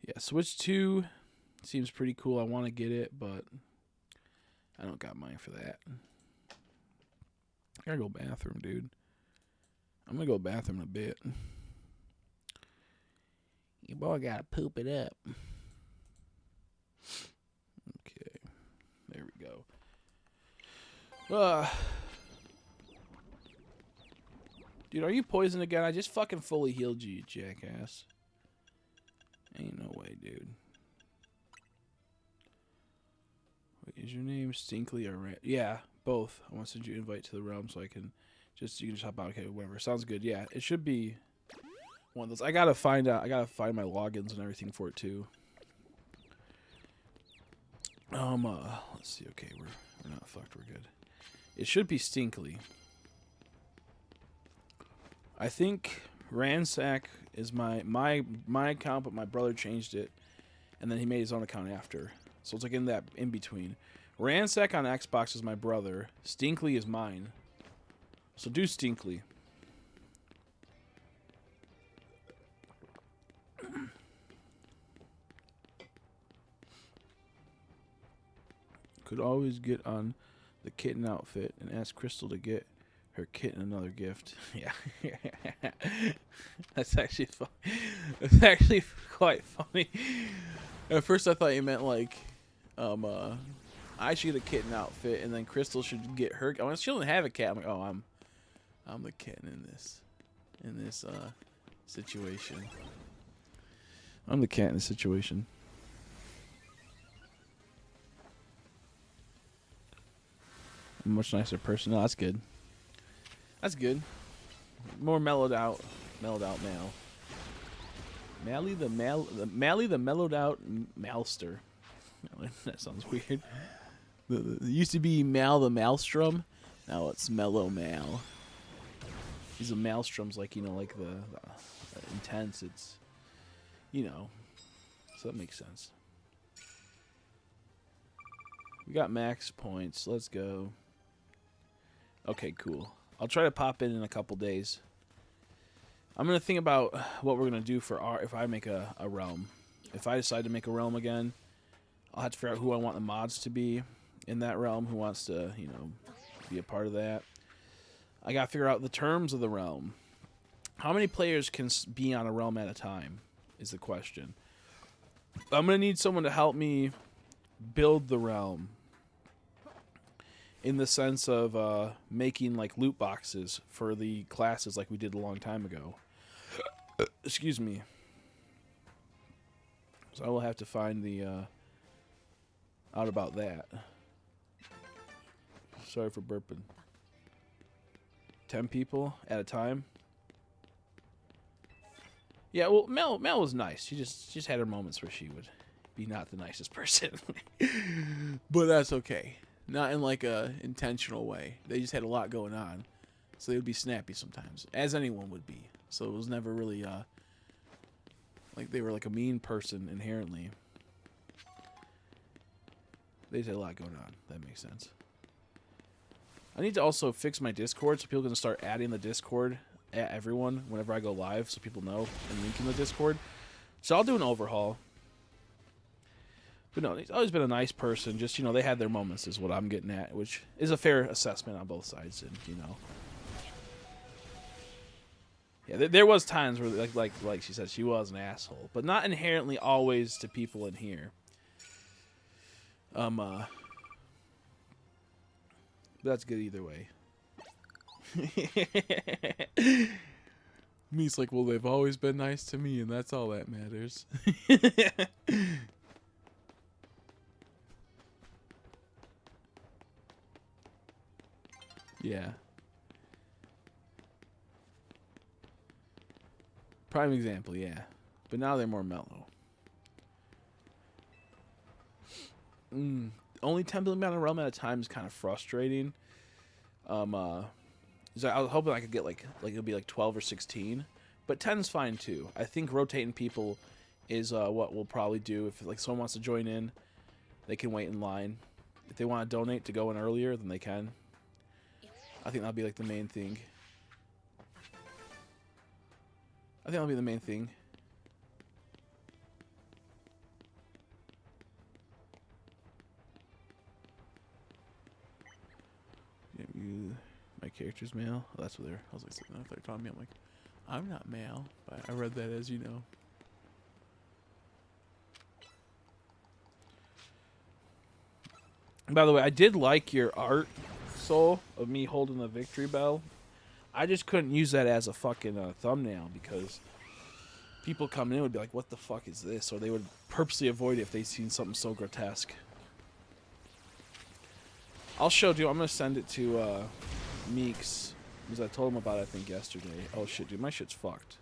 Yeah, Switch 2 seems pretty cool. I want to get it, but I don't got mine for that. I gotta go bathroom, dude. I'm gonna go bathroom in a bit. Your boy gotta poop it up. Okay. There we go. Dude, are you poisoned again? I just fucking fully healed you, you jackass. Ain't no way, dude. Wait, is your name Stinkly or Rant? Yeah, both. I want to send you an invite to the realm so I can you can just hop out. Okay, whatever. Sounds good. Yeah, it should be one of those. I gotta find my logins and everything for it too. Let's see. Okay, we're not fucked. We're good. It should be Stinkly. I think Ransack is my account, but my brother changed it, and then he made his own account after. So it's like in between. Ransack on Xbox is my brother. Stinkly is mine. So do Stinkly. Could always get on the kitten outfit and ask Crystal to get her kitten another gift. Yeah. That's actually fun. It's actually quite funny. At first I thought you meant like I should get a kitten outfit and then Crystal should get her. I mean, she doesn't have a cat. I'm like, oh, I'm the kitten in this situation. I'm the cat in this situation. I'm a much nicer person. No, that's good. That's good. More mellowed out male. Mally the mellowed out Malster. That sounds weird. It used to be Mal the Maelstrom. Now it's Mellow Mal. These are Maelstroms, like, you know, like the intense. It's, you know, so that makes sense. We got max points. Let's go. Okay, cool. I'll try to pop in a couple days. I'm going to think about what we're going to do for if I make a realm. If I decide to make a realm again, I'll have to figure out who I want the mods to be in that realm, who wants to, you know, be a part of that. I got to figure out the terms of the realm. How many players can be on a realm at a time is the question. I'm going to need someone to help me build the realm. In the sense of making like loot boxes for the classes like we did a long time ago. Excuse me. So I will have to find the out about that. Sorry for burping. 10 people at a time. Yeah, well, Mel was nice. She just had her moments where she would be not the nicest person. But that's okay. Not in like a intentional way. They just had a lot going on. So they would be snappy sometimes. As anyone would be. So it was never really like they were like a mean person inherently. They just had a lot going on. That makes sense. I need to also fix my Discord so people can start adding the Discord at everyone whenever I go live so people know and link in the Discord. So I'll do an overhaul. But no, he's always been a nice person. Just, you know, they had their moments is what I'm getting at, which is a fair assessment on both sides. And, you know. Yeah, there was times where, like she said, she was an asshole. But not inherently always to people in here. But that's good either way. Me's like, well, they've always been nice to me, and that's all that matters. Yeah. Prime example, yeah. But now they're more mellow. only 10 billion amount of realm at a time is kind of frustrating. So I was hoping I could get like it'll be like 12 or 16, but 10 is fine too. I think rotating people is what we'll probably do. If like someone wants to join in, they can wait in line. If they want to donate to go in earlier, then they can. I think that'll be like the main thing. I think that'll be the main thing. My character's male. Oh, that's what they're. I was like, if they're calling me, I'm like, I'm not male, but I read that as you know. And by the way, I did like your art, Soul, of me holding the victory bell. I just couldn't use that as a fucking thumbnail because people coming in would be like, "What the fuck is this?" Or they would purposely avoid it if they seen something so grotesque. I'll show you. I'm gonna send it to Meeks because I told him about it, I think yesterday. Oh shit, dude, my shit's fucked.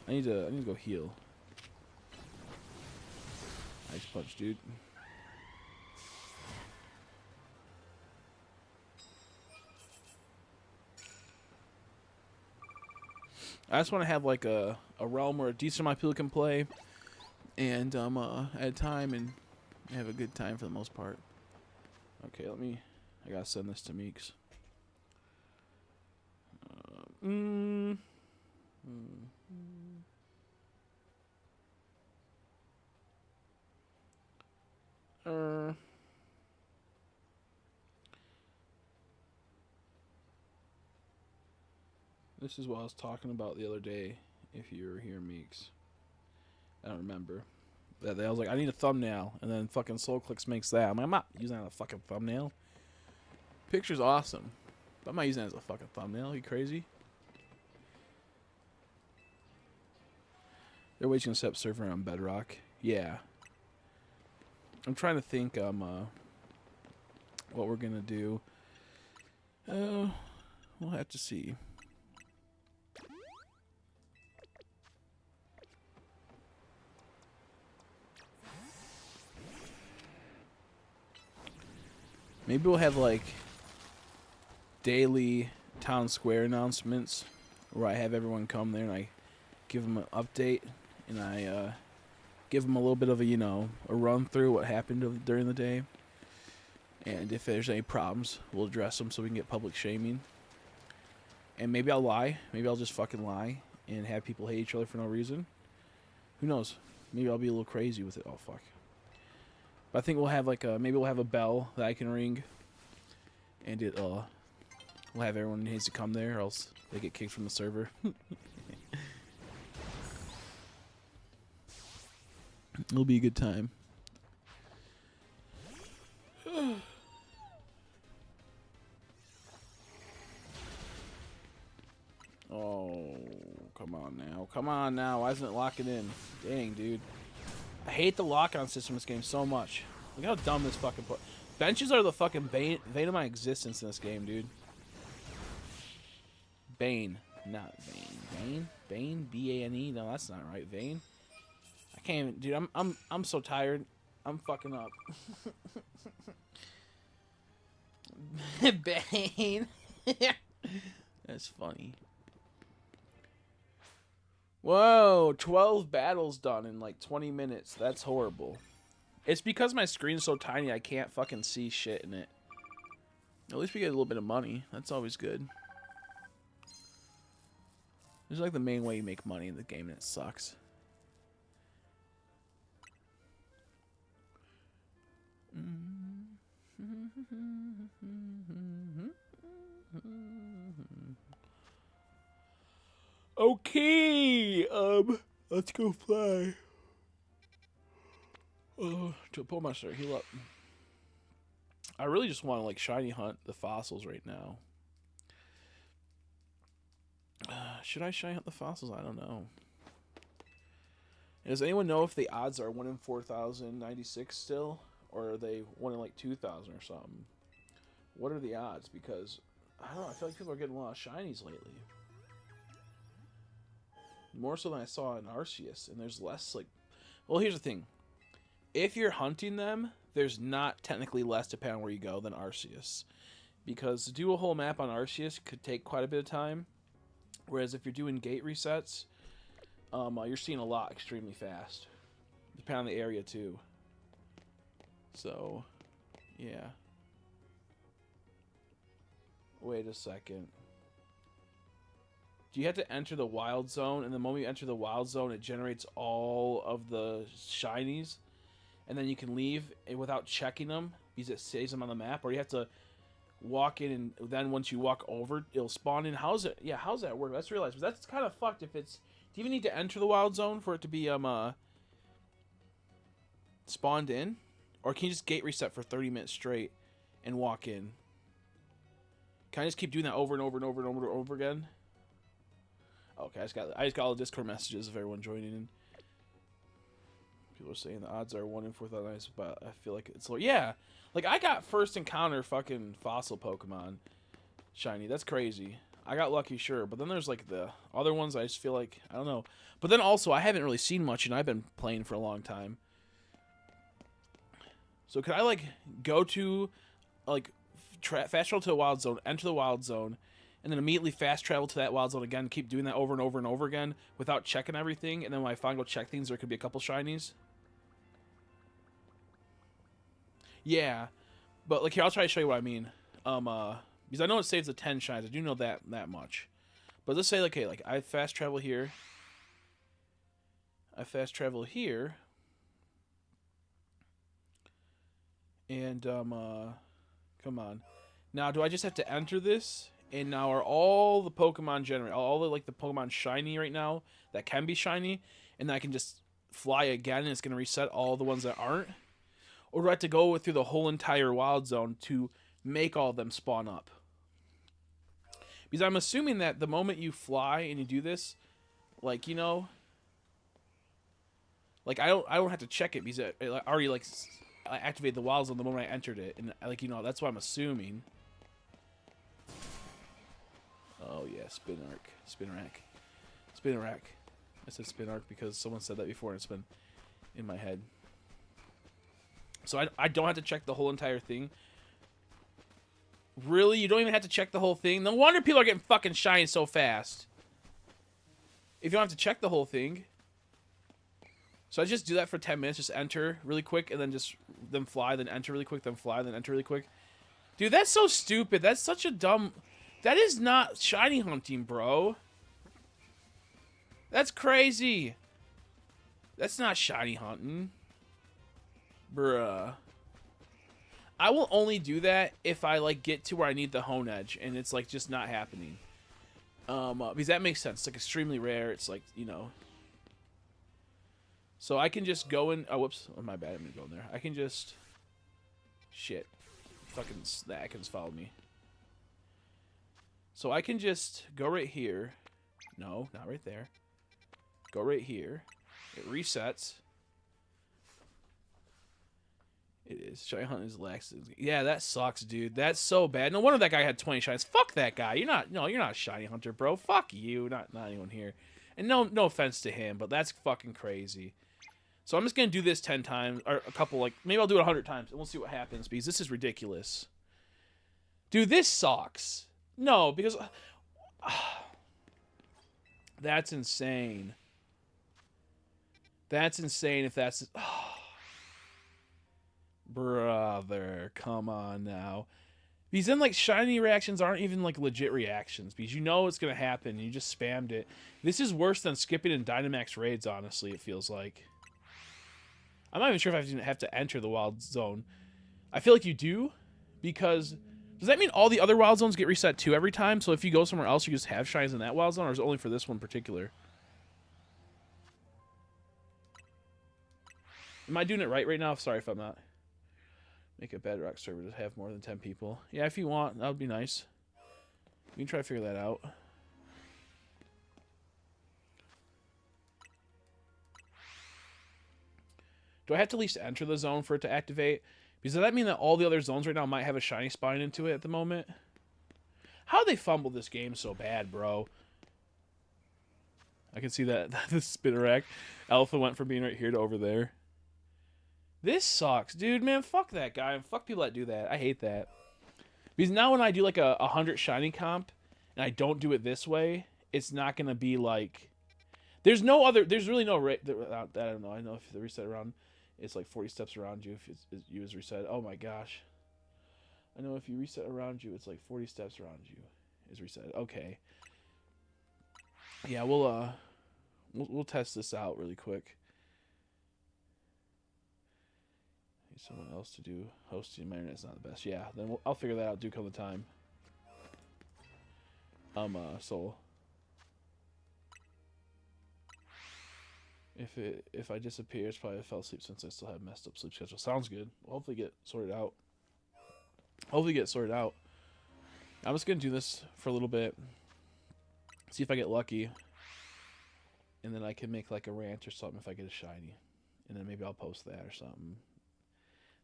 I need to go heal. Nice punch, dude. I just want to have like a realm where a decent amount of people can play, and at a time and have a good time for the most part. Okay, I gotta send this to Meeks. This is what I was talking about the other day. If you were here, Meeks, I don't remember. I was like, I need a thumbnail, and then fucking SoulClicks makes that. I'm like, I'm not using that as a fucking thumbnail. Picture's awesome, but I'm not using that as a fucking thumbnail. Are you crazy? They're waiting to set up server on Bedrock. Yeah. I'm trying to think what we're gonna do. We'll have to see. Maybe we'll have like daily town square announcements where I have everyone come there and I give them an update and I give them a little bit of a run through what happened during the day, and if there's any problems we'll address them so we can get public shaming. And maybe I'll lie, maybe I'll just fucking lie and have people hate each other for no reason. Who knows? Maybe I'll be a little crazy with it. Oh fuck. But I think we'll have like maybe we'll have a bell that I can ring, and we'll have everyone who needs to come there, or else they get kicked from the server. It'll be a good time. Oh, come on now. Come on now. Why isn't it locking in? Dang, dude. I hate the lock-on system in this game so much. Look how dumb this fucking benches are the fucking bane of my existence in this game, dude. Bane. Not Bane. Bane? B-A-N-E? No, that's not right. Vane? I can't even, dude, I'm so tired. I'm fucking up. Bane. That's funny. Whoa, 12 battles done in like 20 minutes. That's horrible. It's because my screen's so tiny I can't fucking see shit in it. At least we get a little bit of money. That's always good. This is like the main way you make money in the game, and it sucks. Okay, let's go fly. To pull my start, heal up. I really just want to like shiny hunt the fossils right now. Should I shiny hunt the fossils? I don't know. And does anyone know if the odds are 1 in 4,096 still, or are they 1 in like 2,000 or something? What are the odds? Because I don't know. I feel like people are getting a lot of shinies lately. More so than I saw in Arceus, and there's less like. Well, here's the thing: if you're hunting them, there's not technically less depending on where you go than Arceus. Because to do a whole map on Arceus could take quite a bit of time. Whereas if you're doing gate resets, you're seeing a lot extremely fast. Depending on the area too. So, yeah. Wait a second. Do you have to enter the wild zone? And the moment you enter the wild zone, it generates all of the shinies. And then you can leave without checking them because it saves them on the map. Or you have to walk in, and then once you walk over, it'll spawn in. How's it? Yeah, how's that work? Let's realize. But that's kind of fucked if it's... Do you even need to enter the wild zone for it to be spawned in? Or can you just gate reset for 30 minutes straight and walk in? Can I just keep doing that over and over and over and over and over again? Okay, I just got all the Discord messages of everyone joining in. People are saying the odds are 1 in 4,000, but I feel like it's low. Yeah, like I got first encounter fucking fossil Pokemon shiny. That's crazy. I got lucky, sure, but then there's like the other ones. I just feel like I don't know. But then also I haven't really seen much, and I've been playing for a long time. So could I like go to like fast travel to the wild zone, enter the wild zone, and then immediately fast travel to that wild zone again, keep doing that over and over and over again without checking everything, and then when I finally go check things, there could be a couple shinies? Yeah, but like here, I'll try to show you what I mean. Because I know it saves the 10 shines. I do know that much. But let's say, okay, like I fast travel here. I fast travel here. And, come on. Now, do I just have to enter this? And now are all the Pokemon generated, all the, like, the Pokemon shiny right now that can be shiny, and then I can just fly again and it's going to reset all the ones that aren't? Or do I have to go through the whole entire wild zone to make all of them spawn up? Because I'm assuming that the moment you fly and you do this, like, you know, like, I don't have to check it because it already, like, I activated the wild zone the moment I entered it, and like, you know, that's what I'm assuming. Oh yeah, spin rack. I said spin arc because someone said that before and it's been in my head. So I don't have to check the whole entire thing. Really? You don't even have to check the whole thing? No wonder people are getting fucking shiny so fast. If you don't have to check the whole thing. So I just do that for 10 minutes, just enter really quick, and then fly, then enter really quick, then fly, then enter really quick. Dude, that's so stupid. That's such a dumb... That is not shiny hunting, bro. That's crazy. That's not shiny hunting. Bruh. I will only do that if I, like, get to where I need the hone edge, and it's, like, just not happening. Because that makes sense. It's, like, extremely rare. It's, like, you know... So I can just go in... Oh, whoops. Oh, my bad. I'm going to go in there. I can just... Shit. Fucking Snackins followed me. So I can just go right here. No, not right there. Go right here. It resets. It is. Shiny Hunt is lax. Yeah, that sucks, dude. That's so bad. No wonder that guy had 20 shines. Fuck that guy. You're not a shiny hunter, bro. Fuck you. Not anyone here. And no offense to him, but that's fucking crazy. So I'm just going to do this 10 times, or a couple, like, maybe I'll do it 100 times, and we'll see what happens, because this is ridiculous. Dude, this sucks. No, because... that's insane. That's insane if that's... Brother, come on now. Because then, like, shiny reactions aren't even, like, legit reactions, because you know it's going to happen, and you just spammed it. This is worse than skipping in Dynamax raids, honestly, it feels like. I'm not even sure if I have to enter the wild zone. I feel like you do, because... Does that mean all the other wild zones get reset too every time? So if you go somewhere else, you just have shines in that wild zone, or is it only for this one in particular? Am I doing it right now? Sorry if I'm not. Make a Bedrock server to have more than 10 people. Yeah, if you want, that would be nice. We can try to figure that out. Do I have to at least enter the zone for it to activate? Because does that mean that all the other zones right now might have a shiny spine into it at the moment? How they fumbled this game so bad, bro? I can see that the spinner rack alpha went from being right here to over there. This sucks, dude, man. Fuck that guy. And fuck people that do that. I hate that. Because now when I do like a 100 shiny comp, and I don't do it this way, it's not going to be like... There's really no... I don't know. I know if the reset around, it's like 40 steps around you if you is reset. Oh my gosh. I know if you reset around you, it's like 40 steps around you is reset. Okay. Yeah, we'll test this out really quick. Need someone else to do hosting. My internet's not the best. Yeah, then I'll figure that out. Do come the time. So if I disappear, it's probably I fell asleep since I still have messed up sleep schedule. Sounds good. We'll hopefully get sorted out. I'm just gonna do this for a little bit. See if I get lucky. And then I can make like a rant or something if I get a shiny. And then maybe I'll post that or something.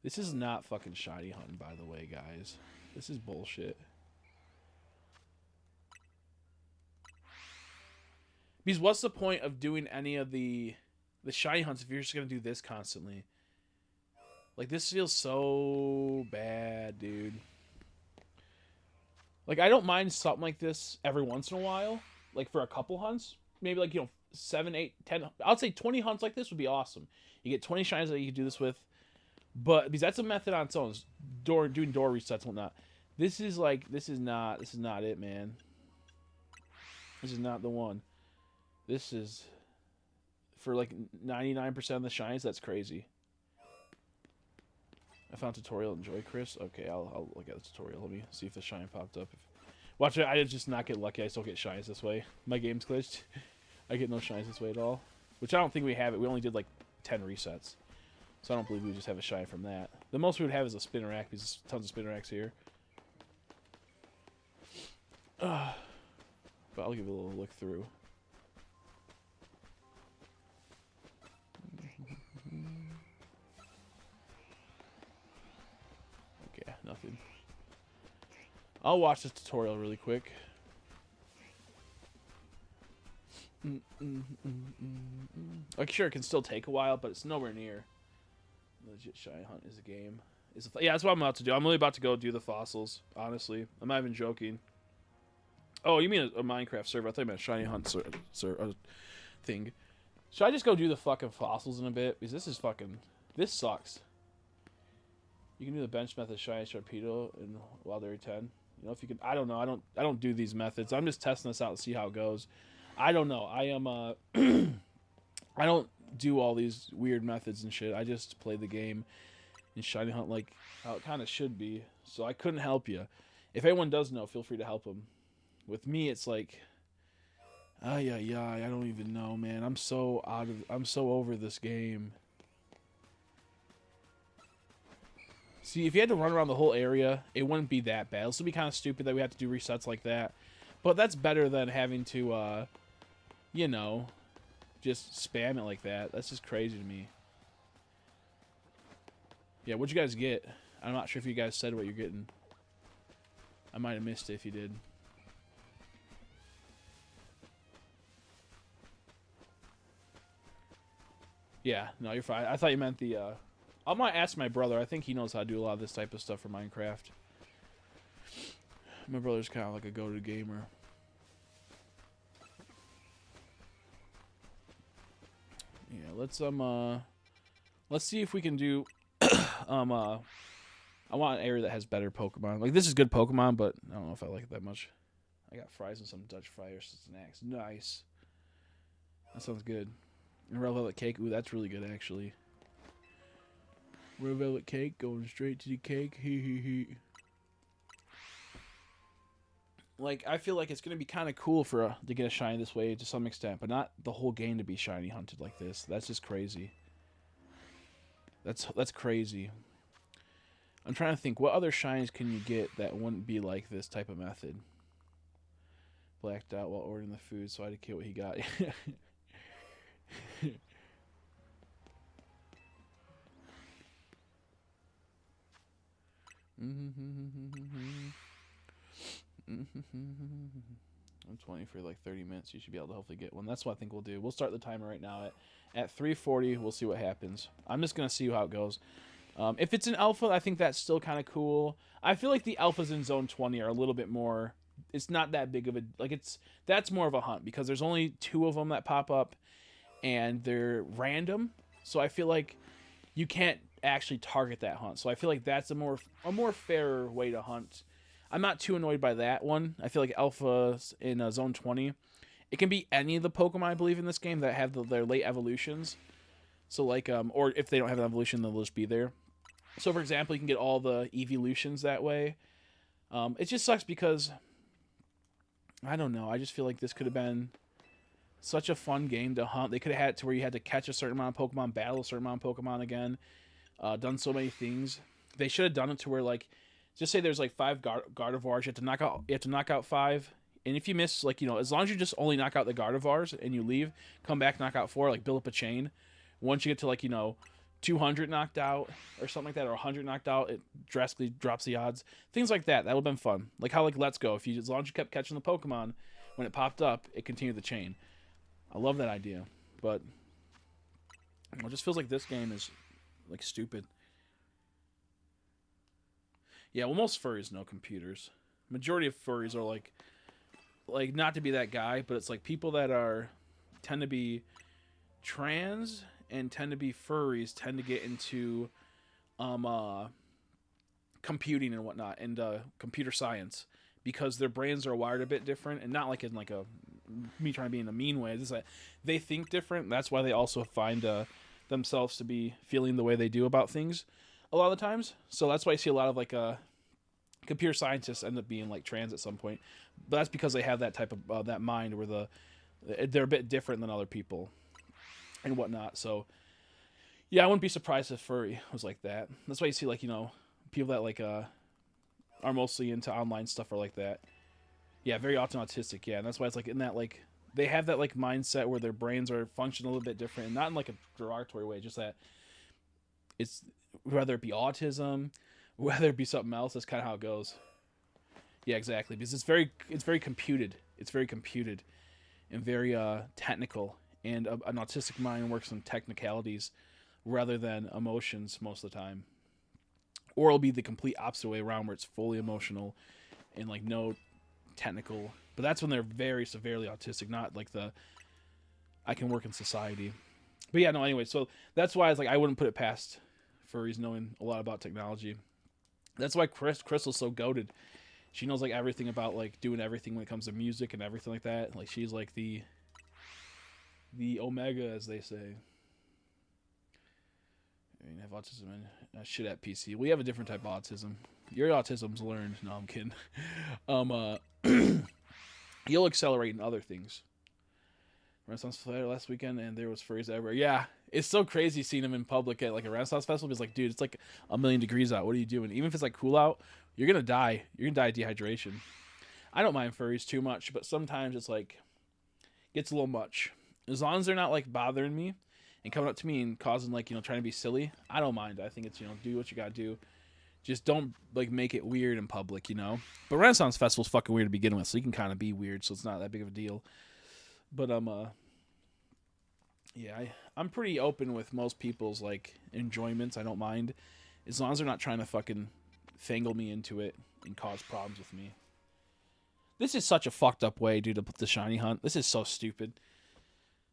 This is not fucking shiny hunting, by the way, guys. This is bullshit. Because what's the point of doing any of the shiny hunts if you're just going to do this constantly? Like, this feels so bad, dude. Like, I don't mind something like this every once in a while. Like, for a couple hunts. Maybe, like, 7, 8, 10... I'd say 20 hunts like this would be awesome. You get 20 shinies that you can do this with. But, because that's a method on its own. Doing door resets and whatnot. This is, like, this is not it, man. This is not the one. This is... For, like, 99% of the shinies, that's crazy. I found tutorial. Enjoy, Chris. Okay, I'll look at the tutorial. Let me see if the shine popped up. Watch it. I did just not get lucky. I still get shines this way. My game's glitched. I get no shines this way at all. Which I don't think we have it. We only did like 10 resets. So I don't believe we just have a shine from that. The most we would have is a spinner rack because there's tons of spinner racks here. But I'll give it a little look through. Okay, nothing. I'll watch this tutorial really quick. Like, sure, it can still take a while, but it's nowhere near. Legit shiny hunt is a game. Yeah, that's what I'm about to do. I'm really about to go do the fossils, honestly. I'm not even joking. Oh, you mean a Minecraft server? I thought you meant a shiny hunt thing. Should I just go do the fucking fossils in a bit? Because this is fucking... This sucks. You can do the bench method, shiny torpedo, and Wilderary 10. You know, if you can... I don't know. I don't do these methods. I'm just testing this out to see how it goes. I don't know. I am, I don't do all these weird methods and shit. I just play the game and shiny hunt like how it kind of should be. So I couldn't help you. If anyone does know, feel free to help them. With me, it's like... I don't even know, man. I'm so over this game. See, if you had to run around the whole area, it wouldn't be that bad. This would be kind of stupid that we have to do resets like that. But that's better than having to, you know, just spam it like that. That's just crazy to me. Yeah, what'd you guys get? I'm not sure if you guys said what you're getting. I might have missed it if you did. Yeah, no, you're fine. I thought you meant the, I might ask my brother. I think he knows how to do a lot of this type of stuff for Minecraft. My brother's kind of like a go-to gamer. Yeah, let's see if we can do, I want an area that has better Pokemon. Like, this is good Pokemon, but I don't know if I like it that much. I got fries and some Dutch fire snacks. Nice. That sounds good. And red velvet cake. Ooh, that's really good, actually. Red velvet cake, going straight to the cake. Hee hee hee. Like, I feel like it's gonna be kind of cool for to get a shiny this way to some extent, but not the whole game to be shiny hunted like this. That's just crazy. That's crazy. I'm trying to think, what other shinies can you get that wouldn't be like this type of method? Blacked out while ordering the food, so I had to kill what he got. I'm 20 for like 30 minutes. You should be able to hopefully get one. That's what I think we'll do. We'll start the timer right now at 3:40. We'll see what happens. I'm just gonna see how it goes. If it's an alpha, I think that's still kind of cool. I feel like the alphas in Zone 20 are a little bit more. It's not that big of a like. That's more of a hunt because there's only 2 of them that pop up, and they're random. So I feel like you can't actually target that hunt. So I feel like that's a more fairer way to hunt. I'm not too annoyed by that one. I feel like alphas in Zone 20, it can be any of the Pokemon I believe in this game that have their late evolutions. So like, or if they don't have an evolution, they'll just be there. So for example, you can get all the evolutions that way. It just sucks because I don't know. I just feel like this could have been such a fun game to hunt. They could have had it to where you had to catch a certain amount of Pokemon, battle a certain amount of Pokemon again. Done so many things. They should have done it to where like, just say there's like 5 Gardevoirs. You have to knock out 5. And if you miss, like, as long as you just only knock out the Gardevoirs and you leave, come back, knock out 4, like build up a chain. Once you get to like 200 knocked out or something like that, or 100 knocked out, it drastically drops the odds. Things like that. That would have been fun. Like how like Let's Go. As long as you kept catching the Pokemon, when it popped up, it continued the chain. I love that idea, but it just feels like this game is like stupid. Yeah, well, most furries know computers. Majority of furries are like not to be that guy, but it's like people that tend to be trans and tend to be furries tend to get into computing and whatnot and computer science because their brains are wired a bit different, and not like in like a me trying to be in a mean way. It's just like they think different. That's why they also find themselves to be feeling the way they do about things a lot of the times. So that's why I see a lot of like computer scientists end up being like trans at some point, but that's because they have that type of that mind where they're a bit different than other people and whatnot. So yeah, I wouldn't be surprised if furry was like that. That's why you see like people that like are mostly into online stuff are like that. Yeah, very often autistic. Yeah, and that's why it's like in that like they have that like mindset where their brains are functioning a little bit different, and not in like a derogatory way, just that it's whether it be autism, whether it be something else, that's kind of how it goes. Yeah, exactly, because it's very computed. It's very computed and very technical, and an autistic mind works on technicalities rather than emotions most of the time. Or it'll be the complete opposite way around where it's fully emotional and like no technical. But that's when they're very severely autistic, not like I can work in society. But yeah, no, anyway, so that's why it's like I wouldn't put it past furries knowing a lot about technology. That's why Crystal's so goated. She knows like everything about like doing everything when it comes to music and everything like that. Like she's like the Omega, as they say. I mean, have autism and shit at PC. We have a different type of autism. Your autism's learned. No, I'm kidding. You'll accelerate in other things. Renaissance Fair last weekend, and there was furries everywhere. Yeah, it's so crazy seeing them in public at like a Renaissance Festival. Because like, dude, it's like 1,000,000 degrees out. What are you doing? Even if it's like cool out, you're gonna die. You're gonna die of dehydration. I don't mind furries too much, but sometimes it's like gets a little much. As long as they're not like bothering me and coming up to me and causing like trying to be silly, I don't mind. I think it's do what you gotta do. Just don't like make it weird in public, But Renaissance Festival's fucking weird to begin with, so you can kind of be weird, so it's not that big of a deal. But yeah, I'm pretty open with most people's like enjoyments. I don't mind as long as they're not trying to fucking fangle me into it and cause problems with me. This is such a fucked up way, dude, to put the shiny hunt. This is so stupid.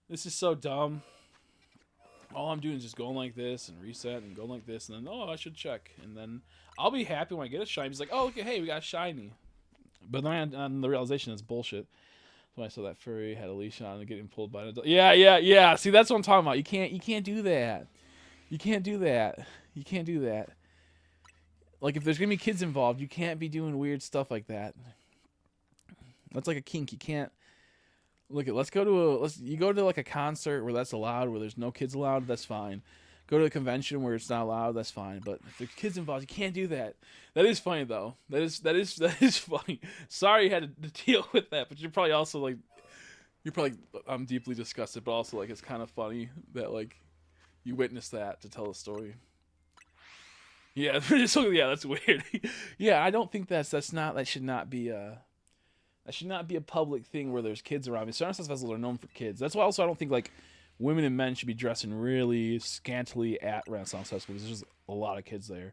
This is so dumb. All I'm doing is just going like this and reset and going like this, and then I should check, and then I'll be happy when I get a shiny. He's like, oh, okay, hey, we got a shiny. But then on the realization it's bullshit. So I saw that furry had a leash on and getting pulled by an adult. Yeah. See, that's what I'm talking about. You can't do that. You can't do that. You can't do that. Like if there's gonna be kids involved, you can't be doing weird stuff like that. That's like a kink. You can't. Look at. You go to like a concert where that's allowed, where there's no kids allowed. That's fine. Go to a convention where it's not allowed. That's fine. But if there's kids involved, you can't do that. That is funny though. That is funny. Sorry you had to deal with that, but you're probably also like, I'm deeply disgusted, but also like it's kind of funny that like you witnessed that to tell a story. Yeah, that's weird. Yeah, I don't think that should not be That should not be a public thing where there's kids around. I mean, Renaissance festivals are known for kids. That's why also I don't think like women and men should be dressing really scantily at Renaissance festivals. There's just a lot of kids there,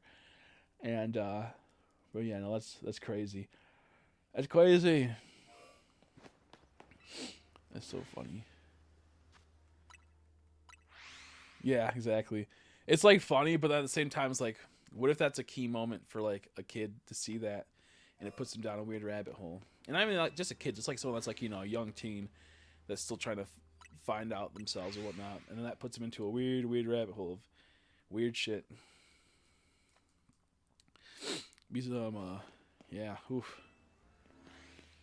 and but yeah, no, that's crazy. That's crazy. That's so funny. Yeah, exactly. It's like funny, but at the same time, it's like, what if that's a key moment for like a kid to see that, and it puts them down a weird rabbit hole? And I mean, like just a kid, just like someone that's like a young teen that's still trying to find out themselves or whatnot, and then that puts them into a weird rabbit hole of weird shit. Because yeah, oof.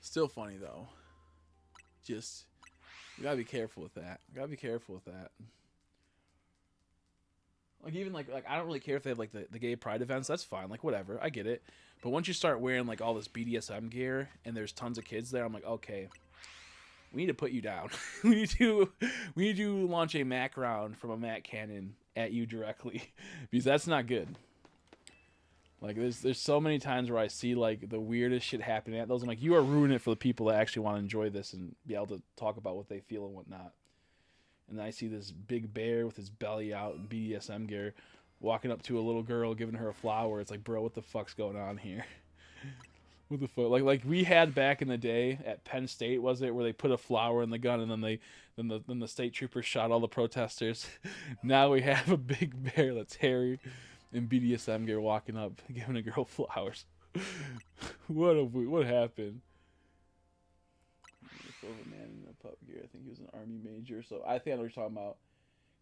Still funny though. Just you gotta be careful with that. Like even like I don't really care if they have like the gay pride events. That's fine. Like whatever, I get it. But once you start wearing like all this BDSM gear and there's tons of kids there, I'm like, okay, we need to put you down. we need to launch a Mac round from a Mac cannon at you directly because that's not good. Like there's so many times where I see like the weirdest shit happening at those. I'm like, you are ruining it for the people that actually want to enjoy this and be able to talk about what they feel and whatnot. And then I see this big bear with his belly out in BDSM gear walking up to a little girl giving her a flower. It's like, bro, what the fuck's going on here? What the fuck? Like we had back in the day at Penn State, was it, where they put a flower in the gun and then the state troopers shot all the protesters. Now we have a big bear that's hairy in BDSM gear walking up giving a girl flowers. What happened? A man in a pup gear. I think he was an army major. So I think I know what you're talking about.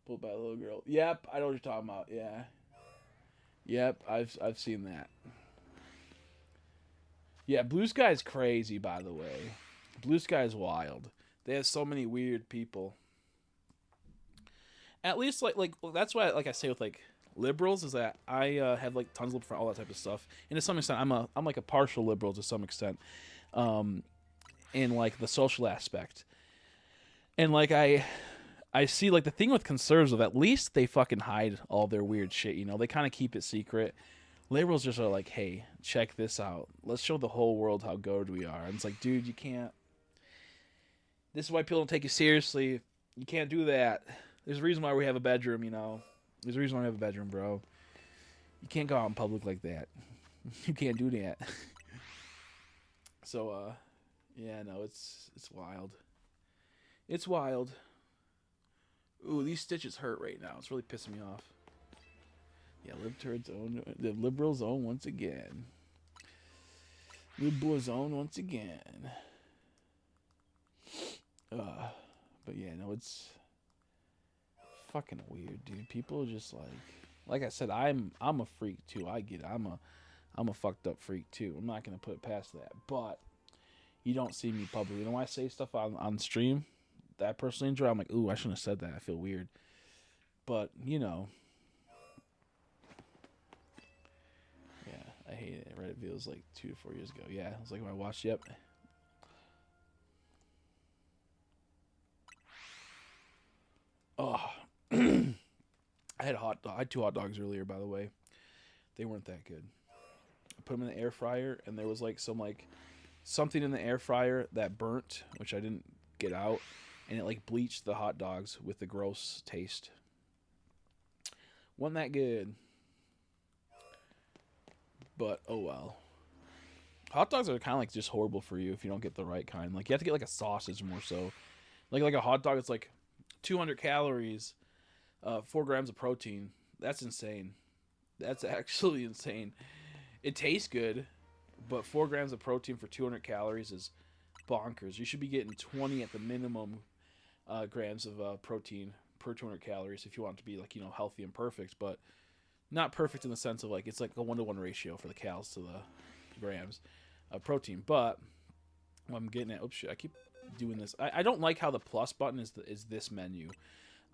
Pulled by a little girl. Yep, I know what you're talking about. Yeah. Yep, I've seen that. Yeah, Blue Sky's crazy, by the way. Blue Sky's wild. They have so many weird people. At least like that's why like I say with like liberals is that I have like tons of for all that type of stuff. And to some extent I'm like a partial liberal to some extent. In like the social aspect. And like I see like the thing with conservatives, at least they fucking hide all their weird shit, They kind of keep it secret. Liberals just are like, hey, check this out. Let's show the whole world how goated we are. And it's like, dude, you can't. This is why people don't take you seriously. You can't do that. There's a reason why we have a bedroom, There's a reason why we have a bedroom, bro. You can't go out in public like that. You can't do that. So, yeah, no, it's wild. It's wild. Ooh, these stitches hurt right now. It's really pissing me off. Yeah, the liberals own once again. Liberals own once again. But yeah, no, it's fucking weird, dude. People just like I said, I'm a freak too. I get it. I'm a fucked up freak too. I'm not gonna put it past that, but you don't see me publicly. When I say stuff on stream that I personally enjoy, I'm like, ooh, I shouldn't have said that. I feel weird. But, yeah, I hate it. Reddit videos like 2 to 4 years ago. Yeah, I was like, when I watched, yep. Oh, I had 2 hot dogs earlier, by the way. They weren't that good. I put them in the air fryer, and there was like something in the air fryer that burnt, which I didn't get out, and it like bleached the hot dogs with the gross taste. Wasn't that good. But oh well. Hot dogs are kind of like just horrible for you if you don't get the right kind. Like you have to get like a sausage more so. Like a hot dog, it's like 200 calories, 4 grams of protein. That's insane. That's actually insane. It tastes good, but 4 grams of protein for 200 calories is bonkers. You should be getting 20 at the minimum grams of protein per 200 calories if you want to be like healthy and perfect, but not perfect in the sense of like it's like a 1-to-1 ratio for the calories to the grams of protein. But what I'm getting at, oops, shit, I keep doing this. I don't like how the plus button is this menu.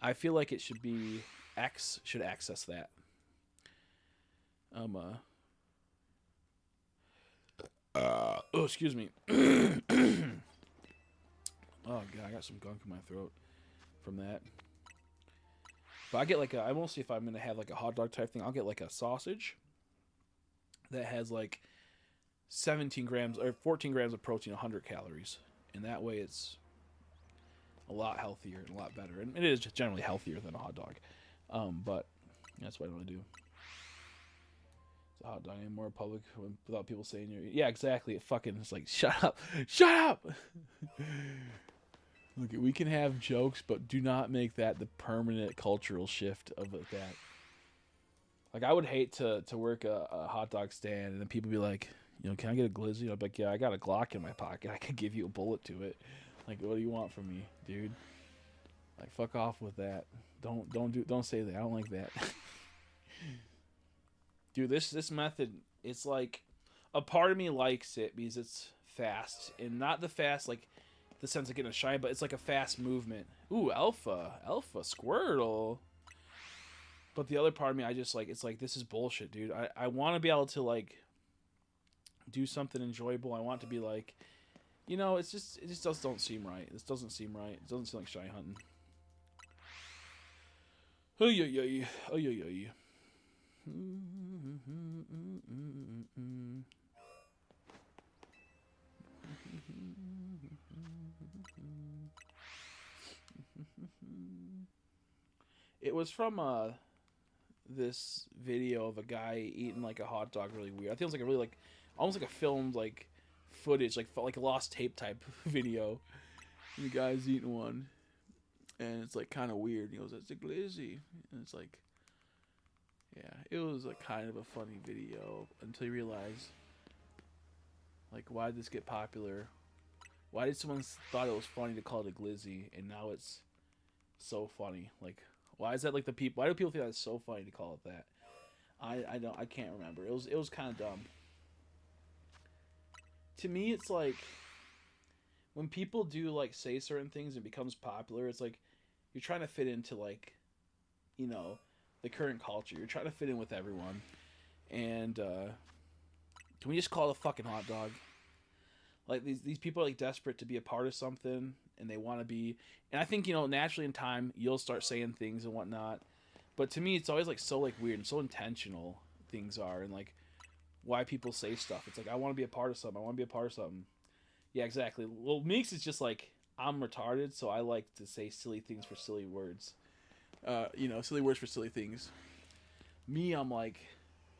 I feel like it should be X should access that. Oh, excuse me. Oh god, I got some gunk in my throat from that. But I get like I won't see if I'm gonna have like a hot dog type thing. I'll get like a sausage that has like 17 grams or 14 grams of protein, 100 calories, and that way it's a lot healthier and a lot better, and it is just generally healthier than a hot dog. But that's what I want to do. It's a hot dog in more public without people saying you're. Yeah, exactly. It fucking is like, shut up, shut up. Look, we can have jokes, but do not make that the permanent cultural shift of that. Like, I would hate to work a hot dog stand and then people be like, can I get a glizzy? I'd be like, yeah, I got a Glock in my pocket. I could give you a bullet to it. Like, what do you want from me, dude? Like, fuck off with that. Don't say that. I don't like that. Dude, this method, it's like, a part of me likes it because it's fast, and not the fast like the sense of getting a shine, but it's like a fast movement. Ooh, alpha Squirtle. But the other part of me, I just like, it's like, this is bullshit, dude. I want to be able to like do something enjoyable. I want to be like, it just don't seem right. This doesn't seem right. It doesn't seem like shy hunting. Oh yeah. It was from this video of a guy eating like a hot dog really weird. I think it was like a really like almost like a filmed like footage, like a lost tape type video. And the guy's eating one, and it's like kind of weird. He goes, "It's a glizzy," and it's like, yeah, it was like kind of a funny video until you realize, like, why did this get popular? Why did someone thought it was funny to call it a glizzy, and now it's so funny? Like, why is that like the people? Why do people think that's so funny to call it that? I can't remember. It was kind of dumb. To me, it's like when people do like say certain things and it becomes popular, it's like you're trying to fit into like, the current culture. You're trying to fit in with everyone. And can we just call it a fucking hot dog? Like these people are like desperate to be a part of something, and they want to be. And I think naturally in time you'll start saying things and whatnot. But to me, it's always like so like weird and so intentional things are, and like why people say stuff. It's like, I want to be a part of something. I want to be a part of something. Yeah, exactly. Well, Meeks is just like, I'm retarded, so I like to say silly things for silly words. Silly words for silly things. Me, I'm like,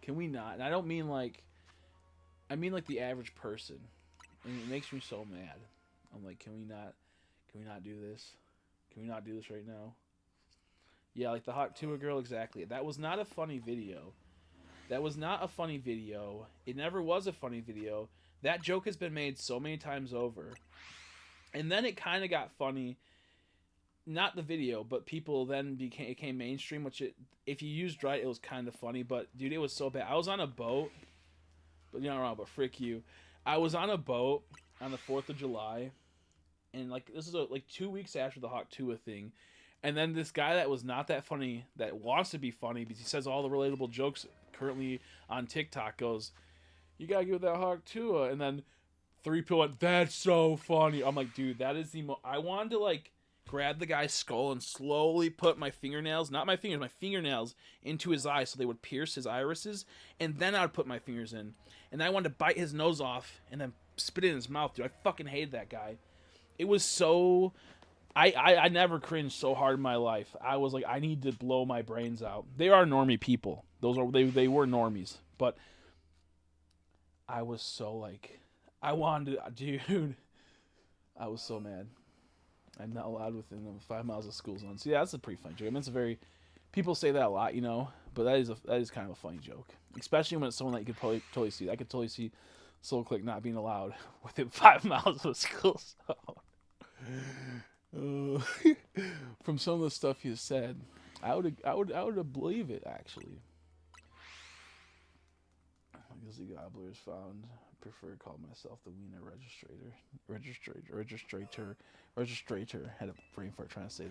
can we not? And I don't mean like, I mean like the average person. And it makes me so mad. I'm like, can we not do this? Can we not do this right now? Yeah, like the Hawk Tuah girl, exactly. That was not a funny video. That was not a funny video. It never was a funny video. That joke has been made so many times over. And then it kind of got funny. Not the video, but people then became mainstream, which if you used right, it was kind of funny. But, dude, it was so bad. I was on a boat. But you're not wrong, but frick you. I was on a boat on the 4th of July. And, like, this is like 2 weeks after the Hawk Tuah thing. And then this guy that was not that funny, that wants to be funny because he says all the relatable jokes currently on TikTok, goes, "You gotta give that Hawk Tuah." And then 3 people went, "That's so funny." I'm like, dude, that is I wanted to, like, grab the guy's skull and slowly put my fingernails, not my fingers, my fingernails, into his eyes so they would pierce his irises. And then I would put my fingers in. And I wanted to bite his nose off and then spit it in his mouth, dude. I fucking hated that guy. It was so... I never cringed so hard in my life. I was like, I need to blow my brains out. They are normie people. They were normies. But I was so like, I wanted to, dude. I was so mad. I'm not allowed within 5 miles of school zone. So yeah, that's a pretty funny joke. I mean, it's a very, people say that a lot, but that is kind of a funny joke, especially when it's someone that you could totally see. I could totally see Soul Click not being allowed within 5 miles of school zone. From some of the stuff you said, I would believe it actually. Because the gobbler is found. I prefer to call myself the wiener registrator. Had a brain fart trying to say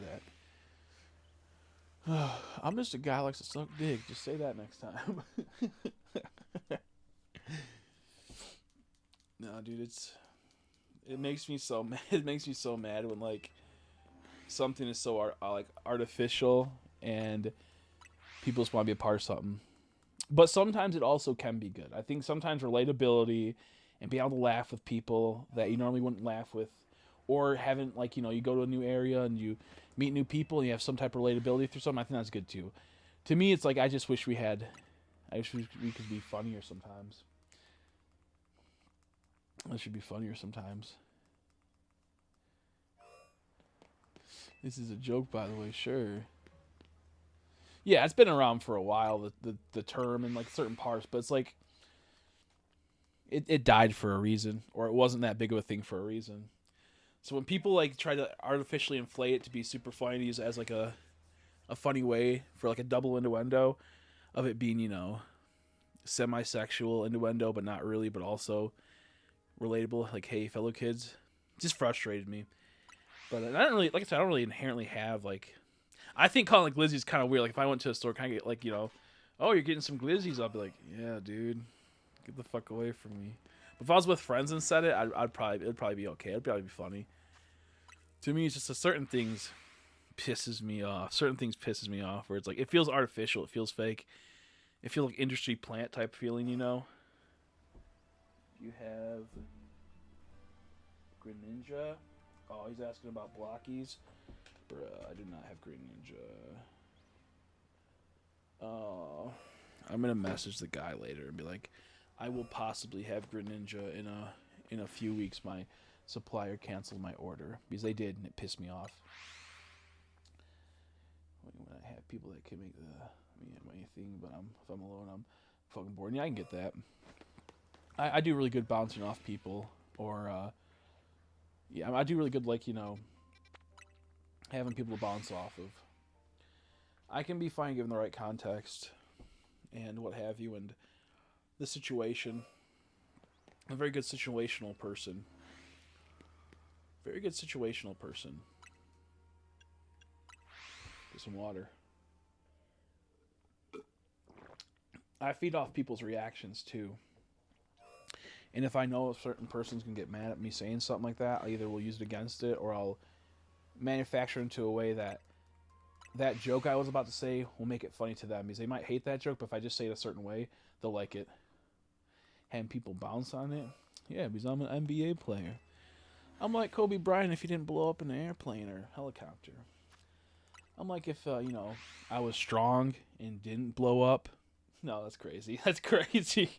that. I'm just a guy who likes to suck dick. Just say that next time. No, dude, it makes me so mad. It makes me so mad when like something is so artificial and people just want to be a part of something. But sometimes it also can be good. I think sometimes relatability and be able to laugh with people that you normally wouldn't laugh with, or haven't, like, you go to a new area and you meet new people and you have some type of relatability through something. I think that's good too. To me, it's like I just wish we could be funnier sometimes. That should be funnier sometimes. This is a joke, by the way. Sure. Yeah, it's been around for a while, the term in like certain parts, but it's like it died for a reason, or it wasn't that big of a thing for a reason. So when people like try to artificially inflate it to be super funny, use it as like a funny way for like a double innuendo of it being, semi-sexual innuendo, but not really, but also relatable, like, hey, fellow kids, it just frustrated me. But I don't really, like I said, I don't really inherently have, like, I think calling like glizzies is kind of weird. Like, if I went to a store, kind of get, like, oh, you're getting some glizzies, I'll be like, yeah, dude, get the fuck away from me. But if I was with friends and said it, it'd probably be okay. It'd probably be funny. To me, it's just certain things pisses me off. Certain things pisses me off, where it's like, it feels artificial, it feels fake. It feels like industry plant type feeling, You have Greninja. Oh, he's asking about blockies. Bruh, I do not have Greninja. Oh, I'm gonna message the guy later and be like, I will possibly have Greninja in a few weeks. My supplier canceled my order because they did, and it pissed me off. When I have people that can make my thing, but if I'm alone, I'm fucking bored. Yeah, I can get that. I do really good bouncing off people, or I do really good, like, having people to bounce off of. I can be fine given the right context and what have you, and the situation. I'm a very good situational person. Very good situational person. Get some water. I feed off people's reactions too. And if I know a certain person's going to get mad at me saying something like that, I either will use it against it, or I'll manufacture into a way that joke I was about to say will make it funny to them. Because they might hate that joke, but if I just say it a certain way, they'll like it. Having people bounce on it. Yeah, because I'm an NBA player. I'm like Kobe Bryant if he didn't blow up in an airplane or helicopter. I'm like if, I was strong and didn't blow up. No, that's crazy. That's crazy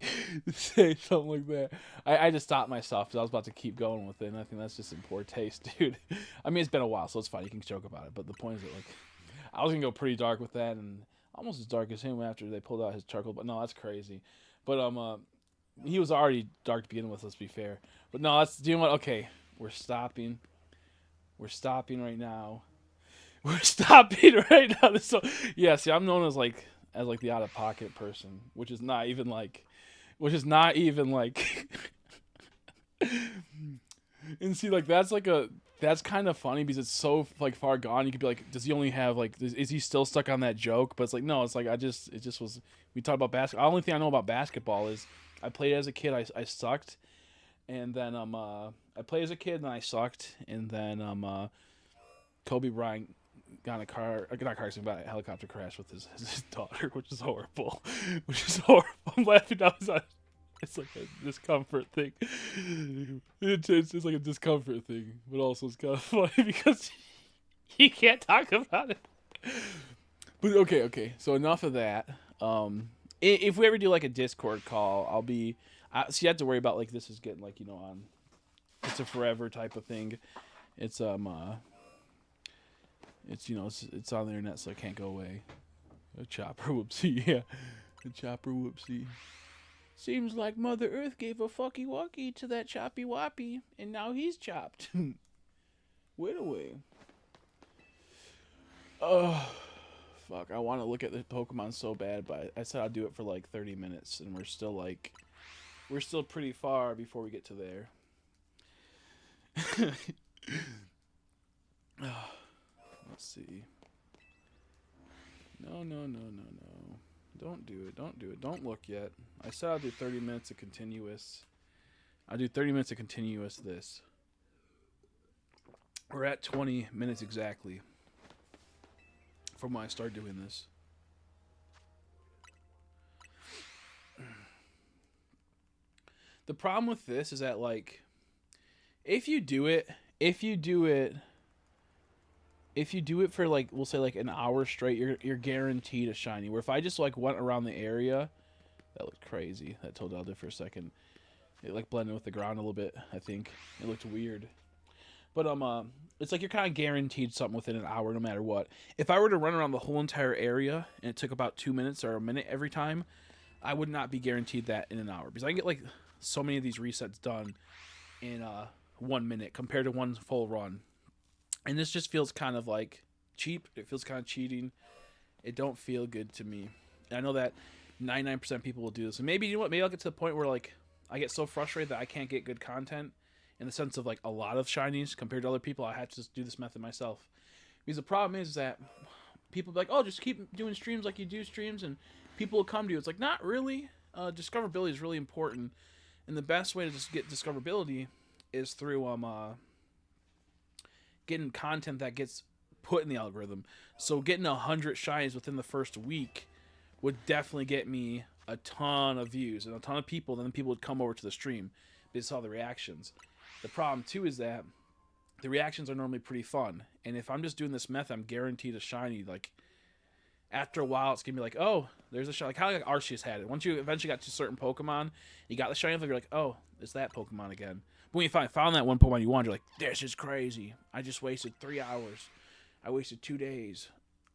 to say something like that. I just stopped myself because I was about to keep going with it, and I think that's just in poor taste, dude. I mean, it's been a while, so it's fine. You can joke about it. But the point is that, like, I was going to go pretty dark with that, and almost as dark as him after they pulled out his charcoal. But no, that's crazy. But he was already dark to begin with, let's be fair. But no, do you know what? Okay, we're stopping. We're stopping right now. We're stopping right now. So, yeah, see, I'm known as the out of pocket person, which is not even like and see, like, that's kind of funny because it's so like far gone. You could be like, does he only have is he still stuck on that joke? But it's like, no, it's like it just was, we talked about basketball. The only thing I know about basketball is I played as a kid, I sucked, and then I played as a kid and I sucked, and then Kobe Bryant got in a accident, but a helicopter crash with his daughter, which is horrible. I'm laughing outside. It's like a discomfort thing. It's like a discomfort thing, but also it's kind of funny because he can't talk about it. But okay. So enough of that. If we ever do like a Discord call, I'll be. See, I have to worry about like this is getting like on. It's a forever type of thing. It's It's on the internet, so it can't go away. A chopper whoopsie, yeah. A chopper whoopsie. Seems like Mother Earth gave a fucky wucky to that choppy woppy, and now he's chopped. Wait away. Oh, fuck. I want to look at the Pokemon so bad, but I said I'd do it for like 30 minutes, and we're still pretty far before we get to there. Let's see. No. Don't do it. Don't look yet. I said I'll do 30 minutes of continuous. I'll do 30 minutes of continuous this. We're at 20 minutes exactly from when I started doing this. The problem with this is that, like, if you do it, if you do it for, like, we'll say like an hour straight, you're guaranteed a shiny. Where if I just like went around the area, that looked crazy. That Totodile did for a second. It like blended with the ground a little bit. I think it looked weird. But it's like you're kind of guaranteed something within an hour, no matter what. If I were to run around the whole entire area and it took about 2 minutes or a minute every time, I would not be guaranteed that in an hour, because I can get like so many of these resets done in 1 minute compared to one full run. And this just feels kind of like cheap. It feels kind of cheating. It don't feel good to me. And I know that 99% of people will do this. And maybe, you know what, maybe I'll get to the point where like I get so frustrated that I can't get good content in the sense of like a lot of shinies compared to other people. I have to just do this method myself. Because the problem is that people be like, oh, just keep doing streams like you do streams and people will come to you. It's like, not really. Discoverability is really important. And the best way to just get discoverability is through getting content that gets put in the algorithm. So getting 100 shinies within the first week would definitely get me a ton of views and a ton of people. Then people would come over to the stream because they saw the reactions. The problem too is that the reactions are normally pretty fun, and if I'm just doing this method, I'm guaranteed a shiny. Like after a while, it's gonna be like, oh, there's a shiny. Like how like Arceus had it. Once you eventually got to certain Pokemon, you got the shiny, you're like, oh, it's that Pokemon again. But when you found that one Pokemon you wanted, you're like, this is crazy. I just wasted 3 hours. I wasted 2 days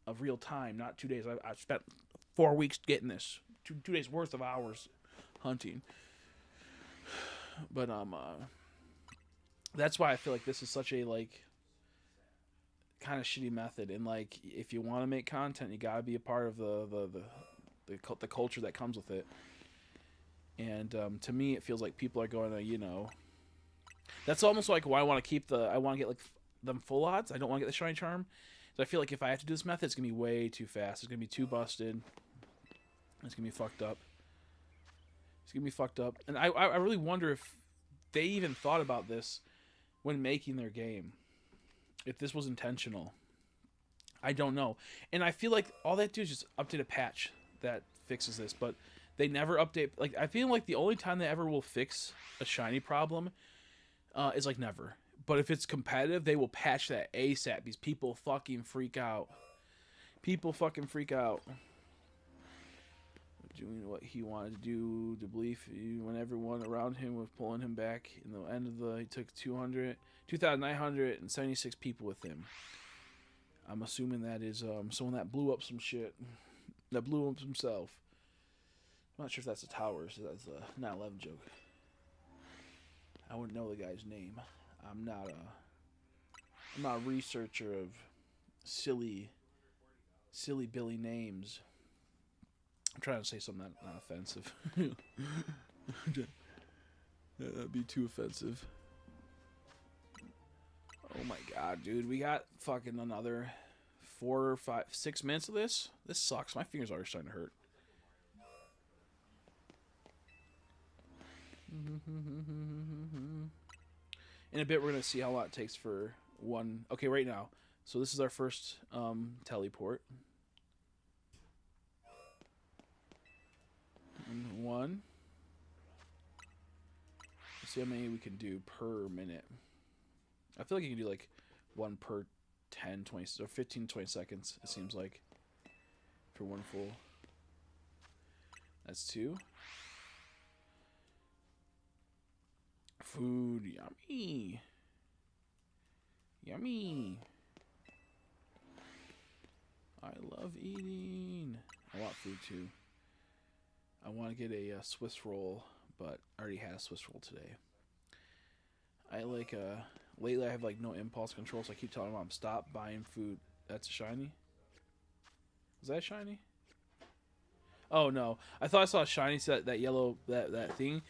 of real time, not 2 days. I spent 4 weeks getting this. Two days worth of hours hunting. But that's why I feel like this is such a like kind of shitty method. And like, if you want to make content, you gotta be a part of the culture that comes with it. And to me, it feels like people are going to, you know, that's almost like why I want to get like them full odds. I don't want to get the shiny charm. So I feel like if I have to do this method, it's gonna be way too fast. It's gonna be too busted. It's gonna be fucked up. It's gonna be fucked up. And I really wonder if they even thought about this when making their game. If this was intentional. I don't know. And I feel like all they have to do is just update a patch that fixes this. But they never update. Like, I feel like the only time they ever will fix a shiny problem is like never. But if it's competitive, they will patch that ASAP because people fucking freak out. People fucking freak out. Doing what he wanted to do, to believe when everyone around him was pulling him back. In the end of he took 2,976 people with him. I'm assuming that is someone that blew up some shit. That blew up himself. I'm not sure if that's the towers. That's a 9/11 joke. I wouldn't know the guy's name. I'm not a researcher of silly Billy names. I'm trying to say something not offensive. That'd be too offensive. Oh my god, dude. We got fucking another 4, 5, 6 minutes of this. This sucks. My fingers are starting to hurt. In a bit, we're going to see how long it takes for one. Okay, right now. So this is our first teleport. And 1. Let's see how many we can do per minute. I feel like you can do like 1 per 10, 20, or 15, 20 seconds, it seems like, for one full. That's 2. Food, yummy. Yummy. I love eating. I want food too. I want to get a Swiss roll, but I already had a Swiss roll today. I like, lately I have like no impulse control, so I keep telling Mom, stop buying food. That's a shiny? Is that a shiny? Oh no. I thought I saw a shiny set, that yellow, that thing.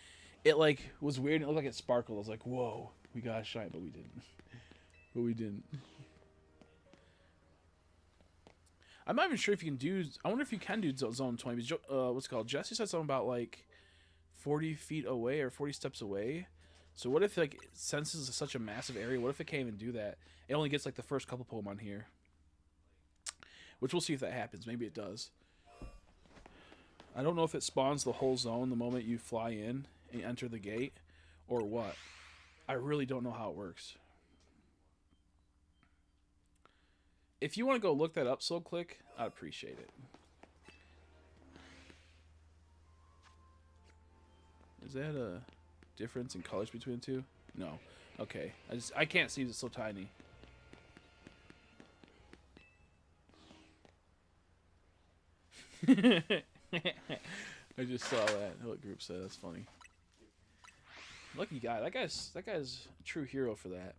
It like was weird and it looked like it sparkled. I was like, whoa, we got a shiny, but we didn't. But we didn't. I'm not even sure if you can do. I wonder if you can do zone 20. What's it called? Jesse said something about like 40 feet away or 40 steps away. So what if like since this is such a massive area, what if it can't even do that? It only gets like the first couple Pokemon here. Which we'll see if that happens. Maybe it does. I don't know if it spawns the whole zone the moment you fly in and enter the gate, or what. I really don't know how it works. If you want to go look that up, so click, I'd appreciate it. Is that a difference in colors between the two? No. Okay. I can't see, it's so tiny. I just saw that. What group said that's funny. Lucky guy. That guy's a true hero for that.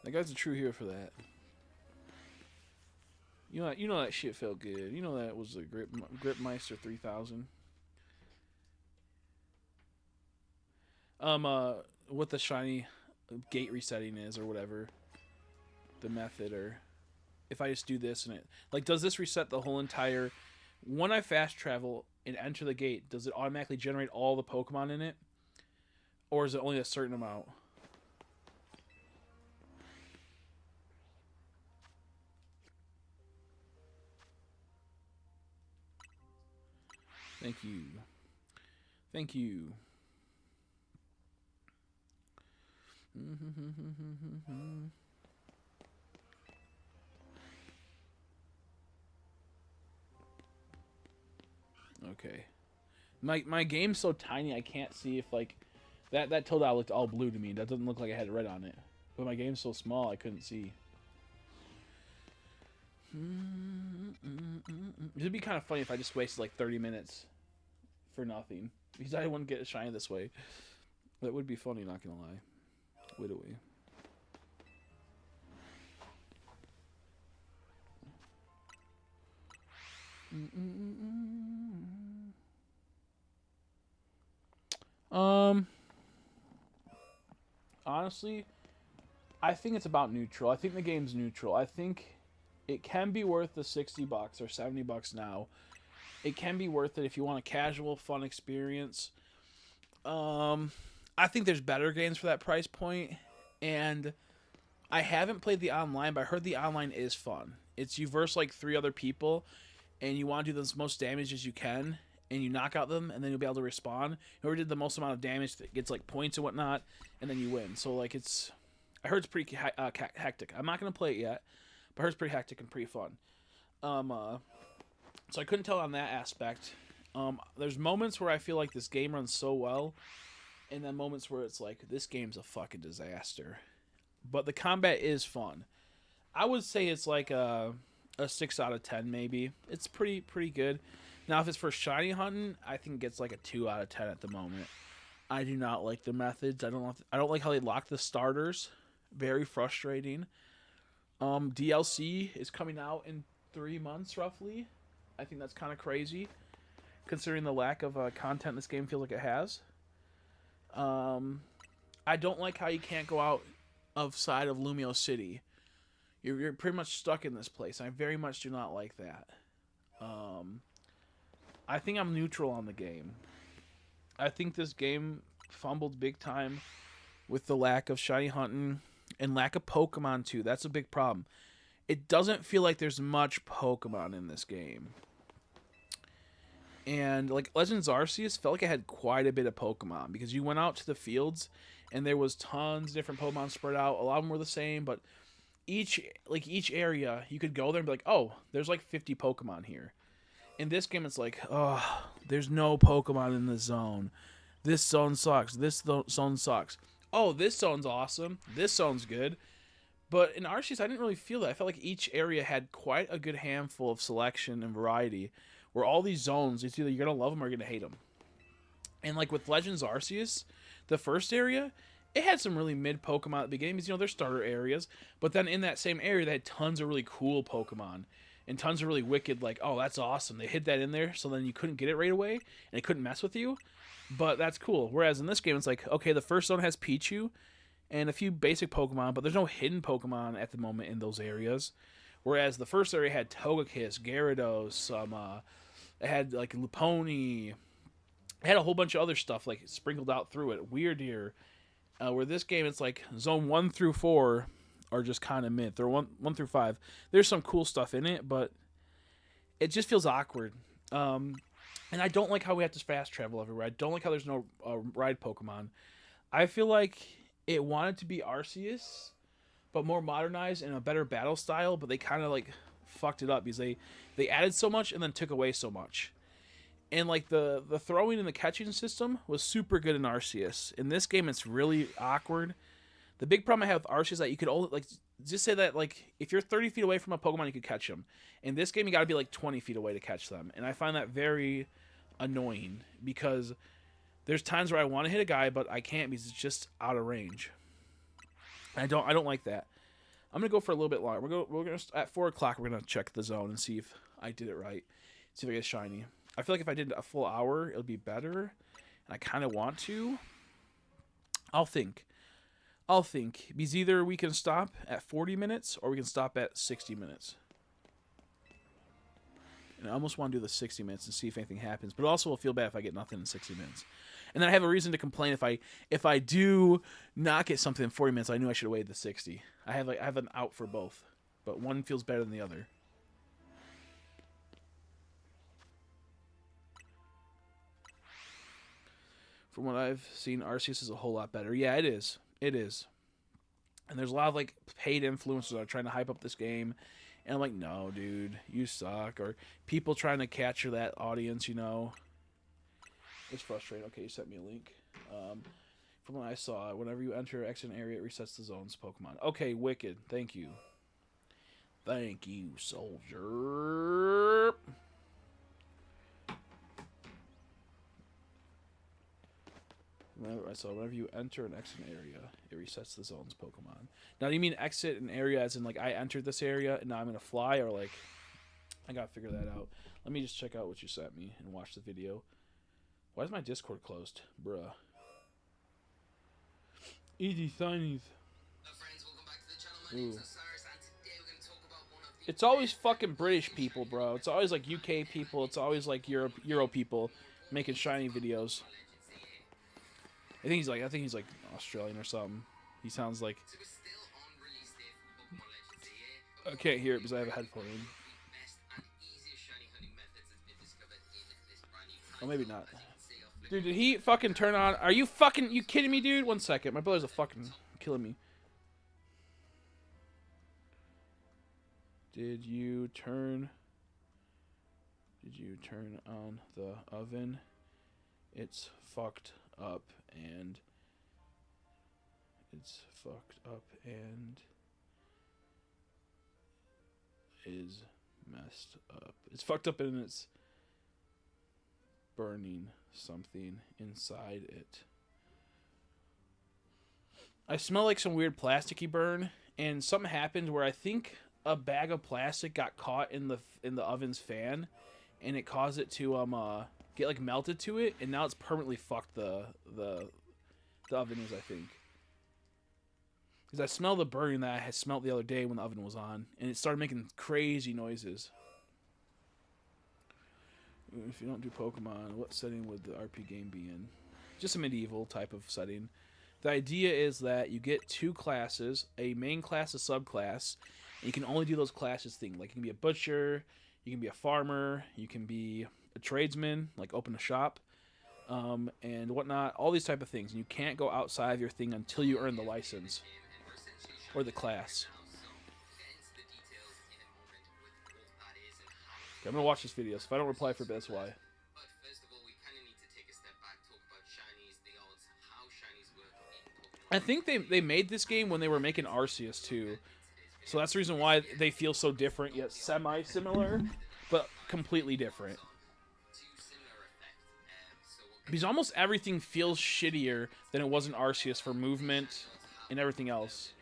That guy's a true hero for that. You know that shit felt good. You know that was a Gripmeister 3000. What the shiny gate resetting is or whatever, the method, or if I just do this and it like, does this reset the whole entire? When I fast travel and enter the gate, does it automatically generate all the Pokemon in it, or is it only a certain amount? Thank you. Thank you. Okay. My game's so tiny I can't see if like that Totodile looked all blue to me. That doesn't look like I had red on it. But my game's so small I couldn't see. It'd be kind of funny if I just wasted like 30 minutes for nothing. Because I wouldn't get a shiny this way. That would be funny, not gonna lie. Would we? Honestly, I think it's about neutral. I think the game's neutral. I think it can be worth the $60 or $70 now. It can be worth it if you want a casual, fun experience. I think there's better games for that price point, and I haven't played the online, but I heard the online is fun. It's you verse like 3 other people, and you want to do the most damage as you can, and you knock out them, and then you'll be able to respawn. Whoever did the most amount of damage that gets like points and whatnot, and then you win. So like I heard it's pretty hectic. I'm not gonna play it yet, but I heard it's pretty hectic and pretty fun. So I couldn't tell on that aspect. There's moments where I feel like this game runs so well, and then moments where it's like, this game's a fucking disaster. But the combat is fun. I would say it's like a 6 out of 10 maybe. It's pretty good. Now if it's for shiny hunting, I think it gets like a 2 out of 10 at the moment. I do not like the methods. I don't like how they lock the starters. Very frustrating. DLC is coming out in 3 months roughly. I think that's kind of crazy, considering the lack of content this game feels like it has. I don't like how you can't go outside of Lumio City. You're pretty much stuck in this place. I very much do not like that. I think I'm neutral on the game. I think this game fumbled big time with the lack of shiny hunting and lack of Pokemon too. That's a big problem. It doesn't feel like there's much Pokemon in this game. And like Legends Arceus felt like it had quite a bit of Pokemon, because you went out to the fields and there was tons of different Pokemon spread out. A lot of them were the same, but each area you could go there and be like, oh, there's like 50 Pokemon here. In this game it's like, oh, there's no Pokemon in this zone. This zone sucks. This zone sucks. Oh, this zone's awesome. This zone's good. But in Arceus, I didn't really feel that. I felt like each area had quite a good handful of selection and variety, where all these zones, it's either you're going to love them or you're going to hate them. And like with Legends Arceus, the first area, it had some really mid Pokemon at the beginning, because, they're starter areas. But then in that same area, they had tons of really cool Pokemon. And tons of really wicked, like, oh, that's awesome. They hid that in there, so then you couldn't get it right away, and it couldn't mess with you. But that's cool. Whereas in this game, it's like, okay, the first zone has Pichu and a few basic Pokemon, but there's no hidden Pokemon at the moment in those areas. Whereas the first area had Togekiss, Gyarados, it had like Lopunny, it had a whole bunch of other stuff like sprinkled out through it. Weirdeer. Where this game, it's like zone 1 through 4 are just kind of mid. They're 1 through 5. There's some cool stuff in it, but it just feels awkward. And I don't like how we have to fast travel everywhere. I don't like how there's no ride Pokemon. I feel like it wanted to be Arceus, but more modernized and a better battle style, but they kind of like fucked it up because they added so much and then took away so much. And like the throwing and the catching system was super good in Arceus. In this game, it's really awkward. The big problem I have with Arceus is that you could only like just say that like if you're 30 feet away from a Pokemon, you could catch them. In this game, you got to be like 20 feet away to catch them, and I find that very annoying because there's times where I want to hit a guy, but I can't because it's just out of range. I don't like that. I'm gonna go for a little bit longer. We're gonna at 4 o'clock. We're gonna check the zone and see if I did it right. See if I get shiny. I feel like if I did a full hour, it would be better. And I kind of want to. I'll think. Because either we can stop at 40 minutes or we can stop at 60 minutes. And I almost want to do the 60 minutes and see if anything happens. But also will feel bad if I get nothing in 60 minutes. And then I have a reason to complain if I do not get something in 40 minutes. I knew I should have waited the 60. I have an out for both. But one feels better than the other. From what I've seen, Arceus is a whole lot better. Yeah, it is. It is. And there's a lot of like paid influencers that are trying to hype up this game. And I'm like, no, dude, you suck. Or people trying to capture that audience, you know. It's frustrating. Okay, you sent me a link. From what I saw, whenever you enter exit an area, it resets the zone's Pokemon. Okay, wicked. Thank you. Thank you, soldier. Whenever you enter an exit area, it resets the zone's Pokemon. Now, do you mean exit an area as in, like, I entered this area and now I'm going to fly? Or, like, I got to figure that out. Let me just check out what you sent me and watch the video. Why is my Discord closed? Bruh. Easy signies. Ooh. It's always fucking British people, bro. It's always, like, UK people. It's always, like, Euro people making shiny videos. I think he's like Australian or something. He sounds like. I can't hear it because I have a headphone in. Oh, maybe not. Dude, did he fucking turn on? Are you kidding me, dude? 1 second. My brother's fucking killing me. Did you turn on the oven? It's fucked up and is messed up. It's fucked up and it's burning something inside it. I smell like some weird plasticky burn, and something happened where I think a bag of plastic got caught in the oven's fan, and it caused it to get like melted to it, and now it's permanently fucked the oven is, I think. Because I smell the burn that I had smelled the other day when the oven was on, and it started making crazy noises. If you don't do Pokemon, what setting would the RP game be in? Just a medieval type of setting. The idea is that you get 2 classes, a main class, a subclass, and you can only do those classes things. Like you can be a butcher, you can be a farmer, you can be a tradesman, like open a shop, and whatnot, all these type of things. And you can't go outside of your thing until you earn the license or the class. Okay, I'm gonna watch this video, so if I don't reply for a bit, that's why. I think they made this game when they were making Arceus too, so that's the reason why they feel so different yet semi-similar, but completely different. Because almost everything feels shittier than it was in Arceus for movement and everything else.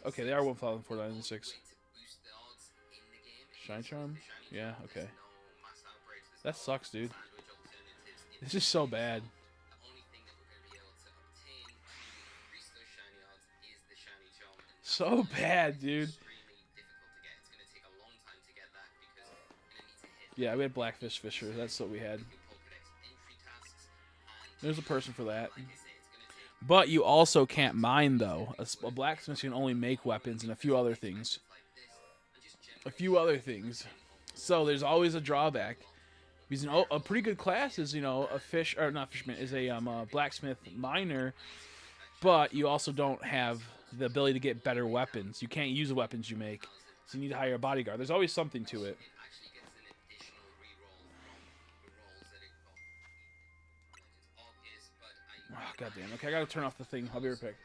Okay, they are 1,496. Shine Charm? Yeah, okay. That sucks, dude. This is so bad. So bad, dude. Yeah, we had Blackfish Fisher. That's what we had. There's a person for that. But you also can't mine, though. A blacksmith can only make weapons and a few other things. a few other things. So there's always a drawback. Because a pretty good class is a fish or not fisherman is a blacksmith miner, but you also don't have the ability to get better weapons. You can't use the weapons you make, so you need to hire a bodyguard. There's always something to it. Oh, God damn. Okay, I gotta turn off the thing. I'll be right back.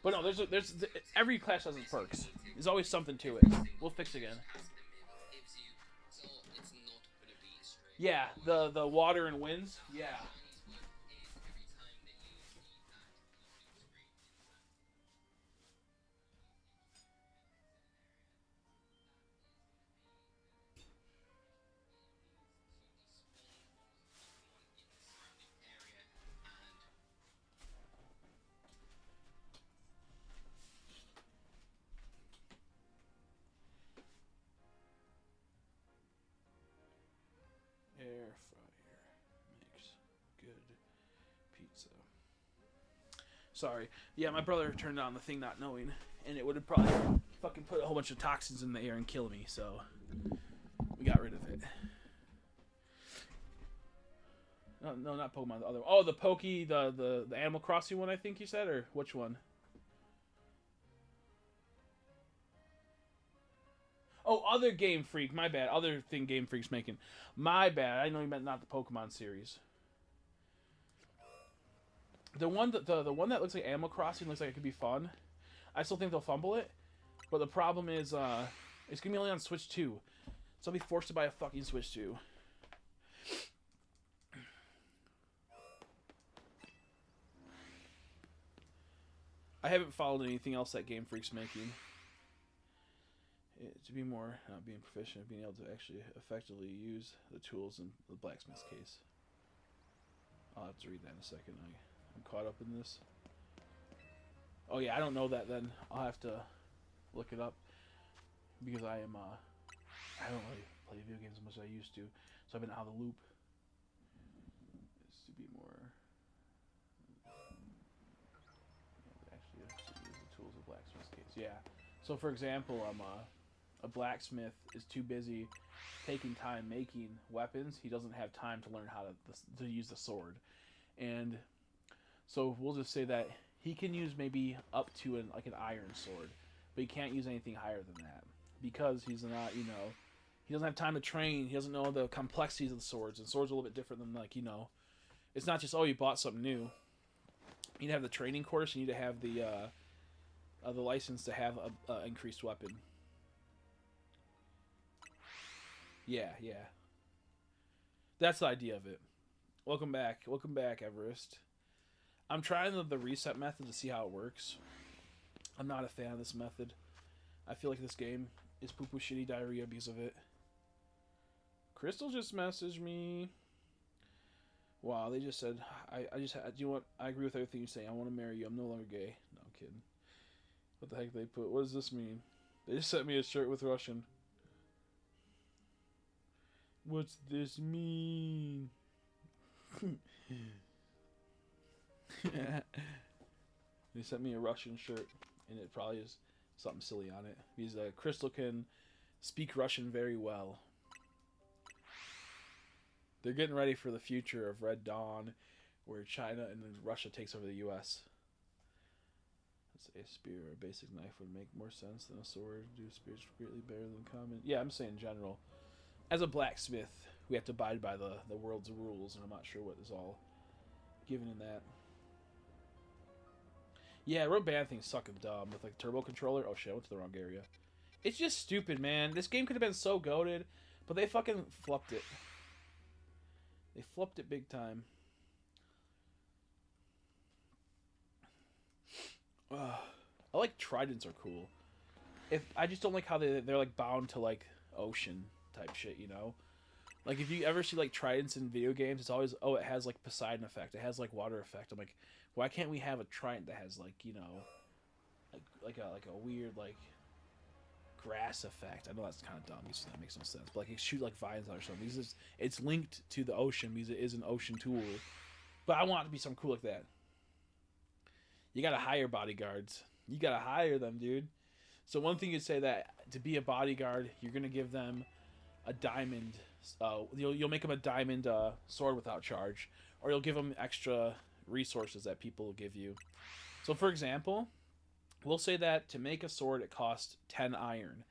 But no, there's every class has its perks. There's always something to it. We'll fix it again. Yeah, the water and winds. Yeah. Air fryer makes good pizza. Sorry. Yeah, my brother turned on the thing not knowing, and it would have probably fucking put a whole bunch of toxins in the air and kill me, so we got rid of it. No, not Pokemon. The other one. Oh, the Pokey, the Animal Crossing one, I think you said, or which one? Oh, other Game Freak. My bad. Other thing Game Freak's making. My bad. I know you meant not the Pokemon series. The one the one that looks like Animal Crossing looks like it could be fun. I still think they'll fumble it, but the problem is it's gonna be only on Switch 2, so I'll be forced to buy a fucking Switch 2. I haven't followed anything else that Game Freak's making. To be more not being proficient, being able to actually effectively use the tools in the blacksmith's case. I'll have to read that in a second. I'm caught up in this. Oh yeah, I don't know that then. I'll have to look it up. Because I am, I don't really play video games as much as I used to. So I've been out of the loop. It's to be more... actually, use the tools of blacksmith's case. Yeah. So for example, a blacksmith is too busy taking time making weapons. He doesn't have time to learn how to use the sword. And so we'll just say that he can use maybe up to an iron sword, but he can't use anything higher than that because he's not, he doesn't have time to train. He doesn't know the complexities of the swords, and swords are a little bit different than it's not just, oh, you bought something new. You need to have the training course. You need to have the license to have a increased weapon. Yeah. That's the idea of it. Welcome back, Everest. I'm trying the reset method to see how it works. I'm not a fan of this method. I feel like this game is poo-poo shitty diarrhea because of it. Crystal just messaged me. Wow, they just said, I agree with everything you say. I want to marry you. I'm no longer gay. No, I'm kidding. What the heck they put? What does this mean? They just sent me a shirt with Russian. What's this mean? They sent me a Russian shirt, and it probably is something silly on it. Because Crystal can speak Russian very well. They're getting ready for the future of Red Dawn, where China and Russia takes over the U.S. A spear or a basic knife would make more sense than a sword. Do spears greatly better than common? Yeah, I'm saying in general. As a blacksmith, we have to abide by the world's rules, and I'm not sure what is all given in that. Yeah, road band things suck and dumb with turbo controller. Oh shit, I went to the wrong area. It's just stupid, man. This game could have been so goated, but they fucking flubbed it. They flubbed it big time. I like tridents are cool. I just don't like how they're bound to ocean type shit, If you ever see tridents in video games, it's always, oh, it has Poseidon effect, it has water effect. I'm like, why can't we have a trident that has a weird grass effect? I know that's kind of dumb because that makes no sense, but it shoot vines out or something. Because it's linked to the ocean because it is an ocean tool. But I want it to be something cool like that. You gotta hire bodyguards. You gotta hire them, dude. So one thing you'd say that to be a bodyguard, you're gonna give them a diamond. You'll make them a diamond sword without charge, or you'll give them extra resources that people will give you. So for example, we'll say that to make a sword it costs 10 iron.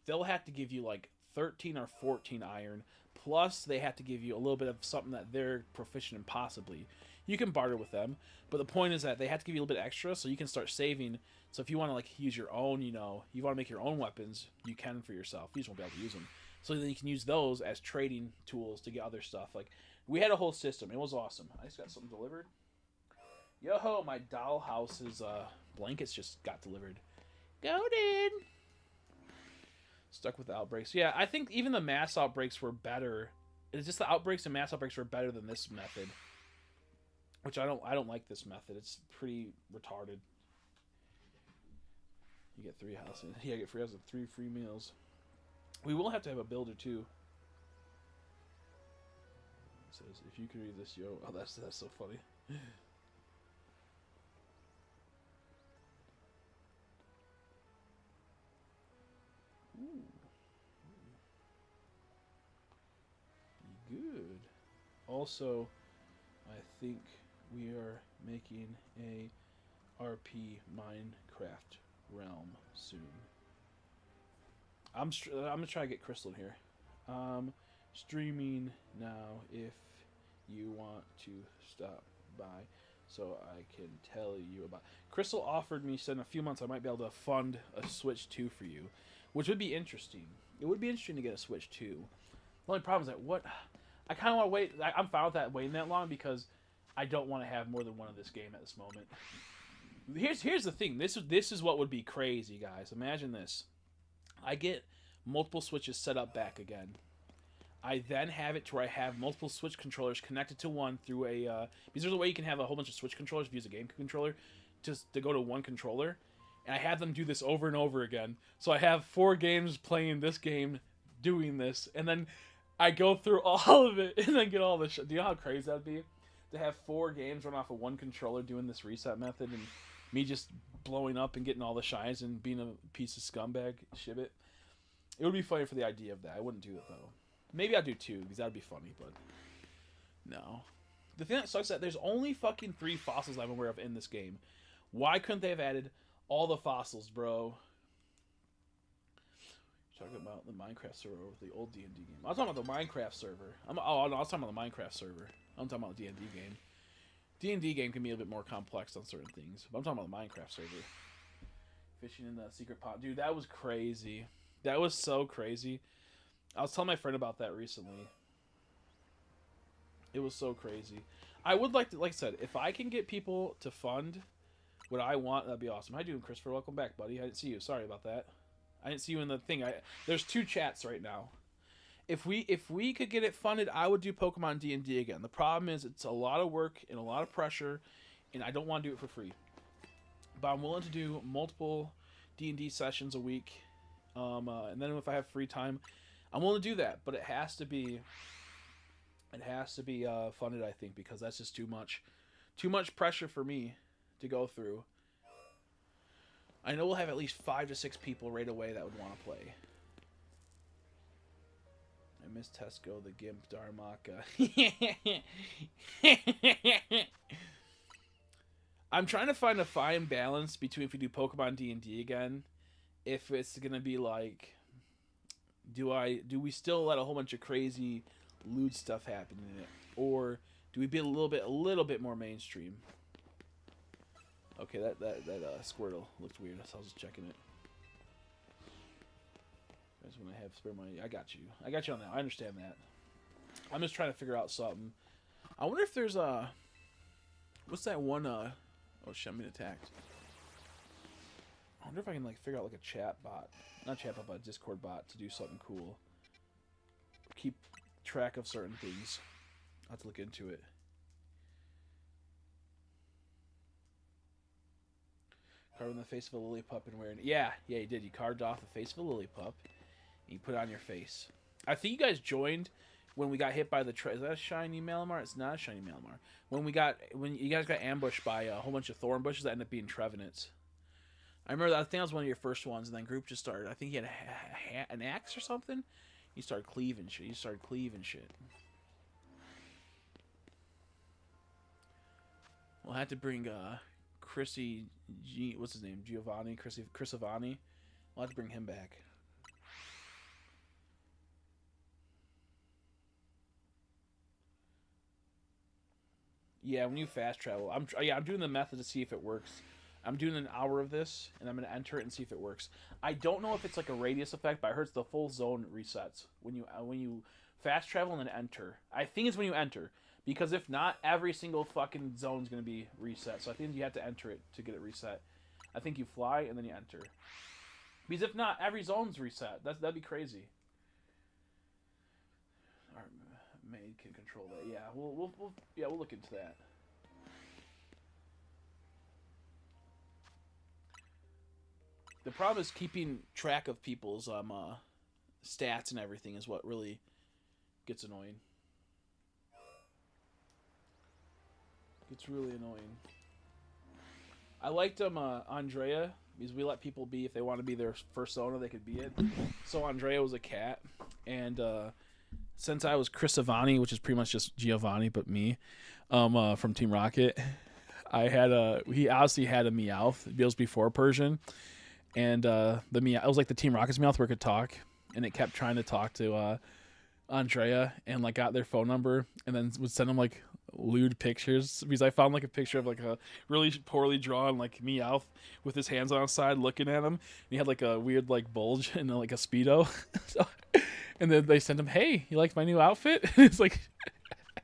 They'll have to give you like 13 or 14 iron, plus they have to give you a little bit of something that they're proficient in possibly. You can barter with them, but the point is that they have to give you a little bit extra so you can start saving. So if you want to like use your own, you want to make your own weapons, you can for yourself. You just won't be able to use them. So then you can use those as trading tools to get other stuff. Like we had a whole system. It was awesome. I just got something delivered. Yo-ho, my dollhouse's blankets just got delivered. Goated. Stuck with the outbreaks. Yeah, I think even the mass outbreaks were better. It's just the outbreaks and mass outbreaks were better than this method. Which I don't like this method. It's pretty retarded. You get 3 houses. Yeah, you get free houses and 3 free meals. We will have to have a builder too. It says if you could read this, yo, oh that's so funny. Ooh. Be good. Also, I think we are making a RP Minecraft realm soon. I'm gonna try to get Crystal in here. Streaming now if you want to stop by so I can tell you about. Crystal offered me, said in a few months I might be able to fund a Switch 2 for you, which would be interesting. It would be interesting to get a Switch 2. The only problem is that I kind of want to wait. I'm fine with that waiting that long because I don't want to have more than one of this game at this moment. Here's the thing. This is what would be crazy, guys. Imagine this. I get multiple Switches set up back again. I then have it to where I have multiple Switch controllers connected to one through a... because there's a way you can have a whole bunch of Switch controllers if you use a game controller just to go to one controller. And I have them do this over and over again. So I have 4 games playing this game doing this. And then I go through all of it and then get all the shit. Do you know how crazy that would be? To have 4 games run off of one controller doing this reset method and me just blowing up and getting all the shines and being a piece of scumbag shit. It would be funny for the idea of that. I wouldn't do it though. Maybe I'd do 2 because that'd be funny, but no. The thing that sucks is that there's only fucking 3 fossils I'm aware of in this game. Why couldn't they have added all the fossils, bro? You're talking about the Minecraft server over the old D&D game. I was talking about the Minecraft server. I was talking about the Minecraft server. I'm talking about the D&D game. D&D game can be a bit more complex on certain things, but I'm talking about the Minecraft server. Fishing in the secret pot. Dude, that was crazy. That was so crazy. I was telling my friend about that recently. It was so crazy. I would like to, like I said, if I can get people to fund what I want, that'd be awesome. How you doing, Christopher? Welcome back, buddy. I didn't see you. Sorry about that. I didn't see you in the thing. There's 2 chats right now. If we could get it funded, I would do Pokemon D&D again. The problem is it's a lot of work and a lot of pressure, and I don't want to do it for free. But I'm willing to do multiple D&D sessions a week, and then if I have free time, I'm willing to do that. But it has to be funded, I think, because that's just too much pressure for me to go through. I know we'll have at least 5 to 6 people right away that would want to play. I miss Tesco, the Gimp, Darmaka. I'm trying to find a fine balance between if we do Pokemon D&D again, if it's gonna be like, do we still let a whole bunch of crazy lewd stuff happen in it, or do we be a little bit more mainstream? Okay, that Squirtle looked weird, so I was just checking it. When I have spare money, I got you on that. I understand that. I'm just trying to figure out something. I wonder if there's what's that one oh shit, I'm being attacked. I wonder if I can like figure out like a chat bot, not chat bot, but a Discord bot to do something cool. Keep track of certain things. I'll have to look into it. Carving the face of a lily pup and wearing it. Yeah, you did. You carved off the face of a lily pup. You put it on your face. I think you guys joined when we got hit by the... Is that a shiny Malamar? It's not a shiny Malamar. When you guys got ambushed by a whole bunch of thorn bushes that ended up being Trevenants. I remember that. I think that was one of your first ones, and then Group just started. I think he had an axe or something. He started cleaving shit. We'll have to bring what's his name? Giovanni, Chris Avani. We'll have to bring him back. Yeah, when you fast travel, I'm doing the method to see if it works. I'm doing an hour of this, and I'm gonna enter it and see if it works. I don't know if it's like a radius effect, but I heard the full zone resets when you fast travel and then enter. I think it's when you enter, because if not, every single fucking zone's gonna be reset. So I think you have to enter it to get it reset. I think you fly and then you enter, because if not, every zone's reset. That'd be crazy. Our maid can control that. Yeah, we'll look into that. The problem is keeping track of people's stats and everything is what really gets annoying. It's really annoying. I liked Andrea, because we let people be, if they want to be their first owner, they could be it. So Andrea was a cat, and since I was Chris Avani, which is pretty much just Giovanni but me, from Team Rocket, he obviously had a Meowth. It was before Persian. And it was like the Team Rocket's Meowth where it could talk, and it kept trying to talk to Andrea, and like got their phone number, and then would send them like lewd pictures, because I found like a picture of like a really poorly drawn like Meowth with his hands on his side looking at him, and he had like a weird like bulge and like a Speedo. And then they sent him, "Hey, you like my new outfit?" It's like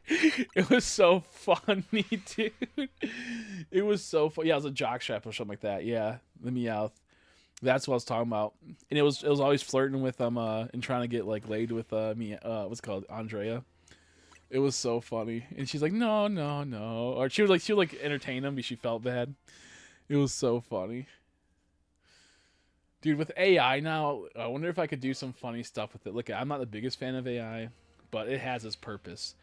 it was so funny, dude. It was so funny. Yeah, it was a jockstrap or something like that. Yeah, the Meowth. That's what I was talking about. And it was always flirting with and trying to get like laid with what's it called, Andrea. It was so funny. And she's like, "No, no, no." Or she would like entertain him because she felt bad. It was so funny. Dude, with AI now, I wonder if I could do some funny stuff with it. Look, I'm not the biggest fan of AI, but it has its purpose.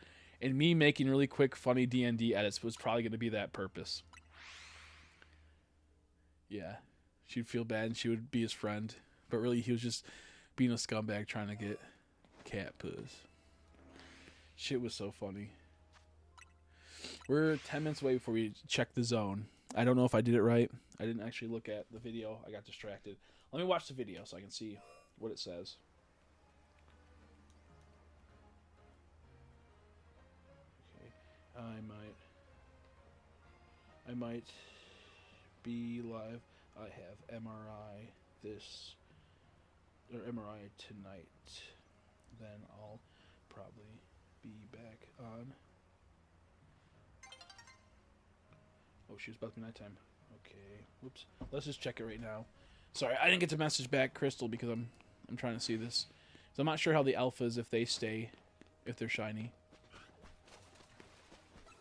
And me making really quick, funny D&D edits was probably going to be that purpose. Yeah. She'd feel bad and she would be his friend. But really, he was just being a scumbag trying to get cat puss. Shit was so funny. We're 10 minutes away before we check the zone. I don't know if I did it right. I didn't actually look at the video. I got distracted. Let me watch the video so I can see what it says. Okay. I might be live. I have MRI tonight. Then I'll probably be back on. Oh, she was about to be nighttime. Okay. Whoops. Let's just check it right now. Sorry, I didn't get to message back Crystal because I'm trying to see this. So I'm not sure how the alphas, if they're shiny.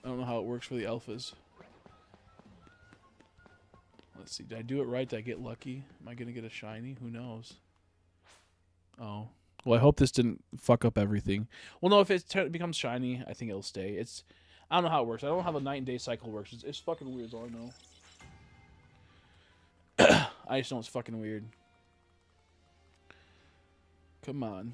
I don't know how it works for the alphas. Let's see. Did I do it right? Did I get lucky? Am I going to get a shiny? Who knows? Oh. Well, I hope this didn't fuck up everything. Well, no, if it becomes shiny, I think it'll stay. I don't know how it works. I don't know how the night and day cycle works. It's fucking weird, is all I know. I just know it's fucking weird. Come on.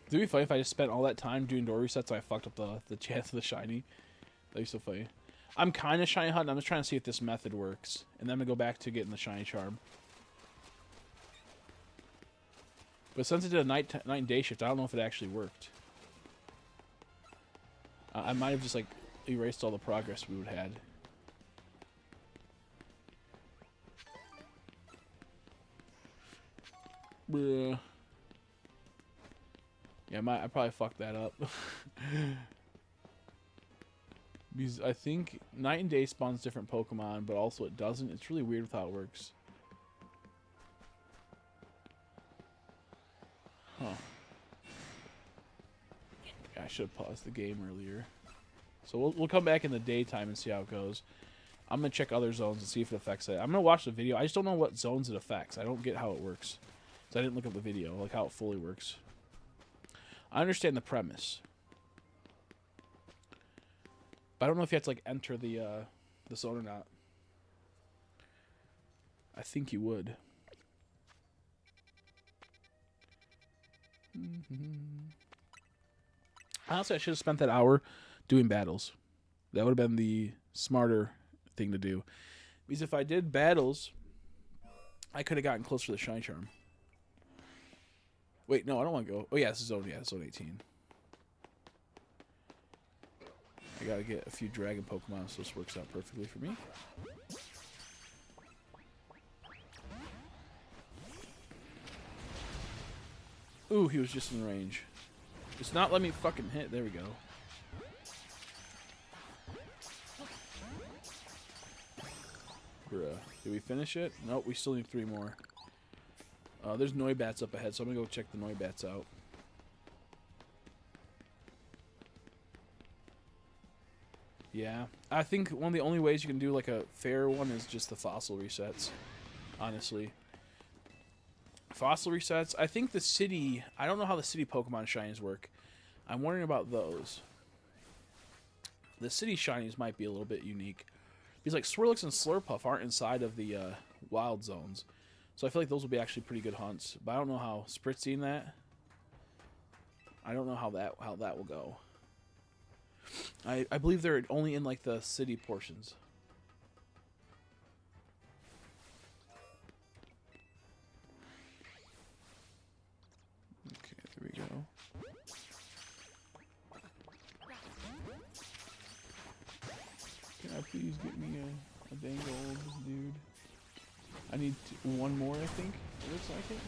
It'd be funny if I just spent all that time doing door resets and I fucked up the chance of the shiny. That'd be so funny. I'm kind of shiny hunting. I'm just trying to see if this method works. And then I'm going to go back to getting the shiny charm. But since it did a night and day shift, I don't know if it actually worked. I might have just like erased all the progress we would have had. Bruh. Yeah, I probably fucked that up. Because I think night and day spawns different Pokemon, but also it doesn't. It's really weird with how it works. Huh. Yeah, I should have paused the game earlier. So we'll come back in the daytime and see how it goes. I'm going to check other zones and see if it affects it. I'm going to watch the video. I just don't know what zones it affects. I don't get how it works. So I didn't look at the video, like how it fully works. I understand the premise. But I don't know if you have to like enter the zone or not. I think you would. Honestly, I should have spent that hour doing battles. That would have been the smarter thing to do. Because if I did battles, I could have gotten closer to the Shiny Charm. Wait, no, I don't want to go. Oh, yeah, this is zone 18. I got to get a few dragon Pokemon, so this works out perfectly for me. Ooh, he was just in range. It's not letting me fucking hit. There we go. Bruh. Did we finish it? Nope, we still need 3 more. There's Noibats up ahead, so I'm gonna go check the Noibats out. Yeah. I think one of the only ways you can do like a fair one is just the fossil resets. Honestly. Fossil resets. I think the city... I don't know how the city Pokemon shinies work. I'm wondering about those. The city shinies might be a little bit unique. Because like Swirlix and Slurpuff aren't inside of the wild zones. So I feel like those will be actually pretty good hunts. But I don't know how Spritzing that. I don't know how that will go. I believe they're only in like the city portions. Okay, there we go. Can I please get me a dang old dude? I need one more, I think. It looks like it.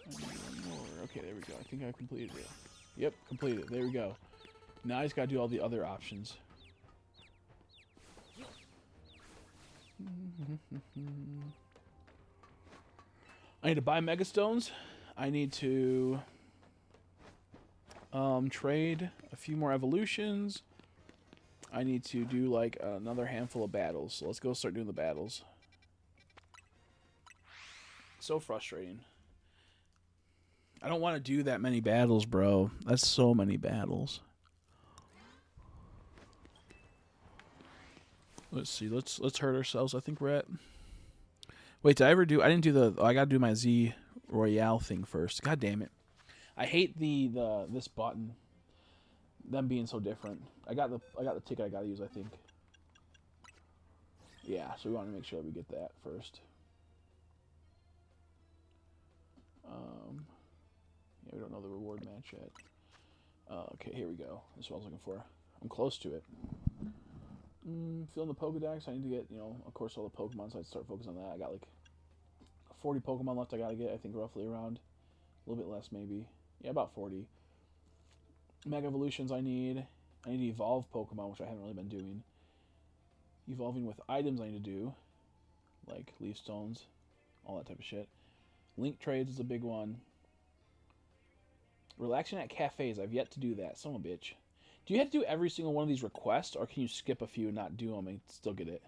I need one more. Okay, there we go. I think I completed it. Yep, completed it. There we go. Now I just gotta do all the other options. I need to buy Megastones. I need to trade a few more evolutions. I need to do like another handful of battles. So let's go start doing the battles. So frustrating. I don't want to do that many battles, bro. That's so many battles. Let's see. Let's hurt ourselves. I think we're at... Wait, did I ever do... I didn't do the... Oh, I gotta do my Z Royale thing first. God damn it. I hate this button. Them being so different. I got the ticket I gotta use, I think. Yeah, so we want to make sure that we get that first. Yeah, we don't know the reward match yet. Okay, here we go. This is what I was looking for. I'm close to it. Filling the Pokedex. I need to get, you know, of course, all the Pokemon, so I'd start focusing on that. I got like 40 Pokemon left I gotta get, I think roughly around. A little bit less, maybe. Yeah, about 40. Mega Evolutions I need. I need to evolve Pokemon, which I haven't really been doing. Evolving with items I need to do. Like Leaf Stones. All that type of shit. Link Trades is a big one. Relaxing at cafes. I've yet to do that. Son of a bitch. Do you have to do every single one of these requests, or can you skip a few and not do them and still get it?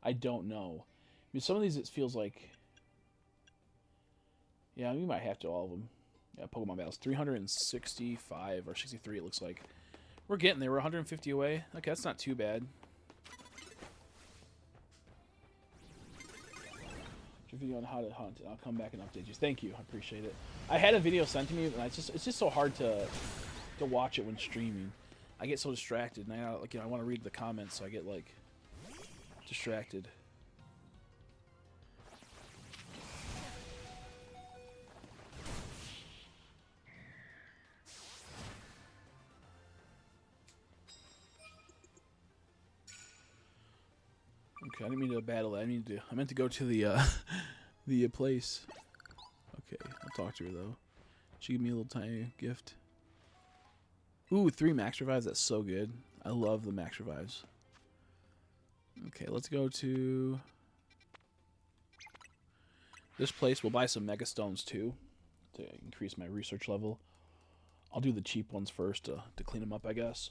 I don't know. Because some of these, it feels like... Yeah, we might have to all of them. Yeah, Pokemon battles. 365 or 63, it looks like. We're getting there. We're 150 away. Okay, that's not too bad. Video on how to hunt, and I'll come back and update you. Thank you. I appreciate it. I had a video sent to me, and it's just so hard to watch it when streaming. I get so distracted, and I want to read the comments, so I get like distracted. Okay, I didn't mean to battle that. I meant to go to the the place. Okay, I'll talk to her though. She gave me a little tiny gift. Ooh, 3 max revives. That's so good. I love the max revives. Okay, let's go to this place. We'll buy some Mega Stones too to increase my research level. I'll do the cheap ones first to clean them up, I guess.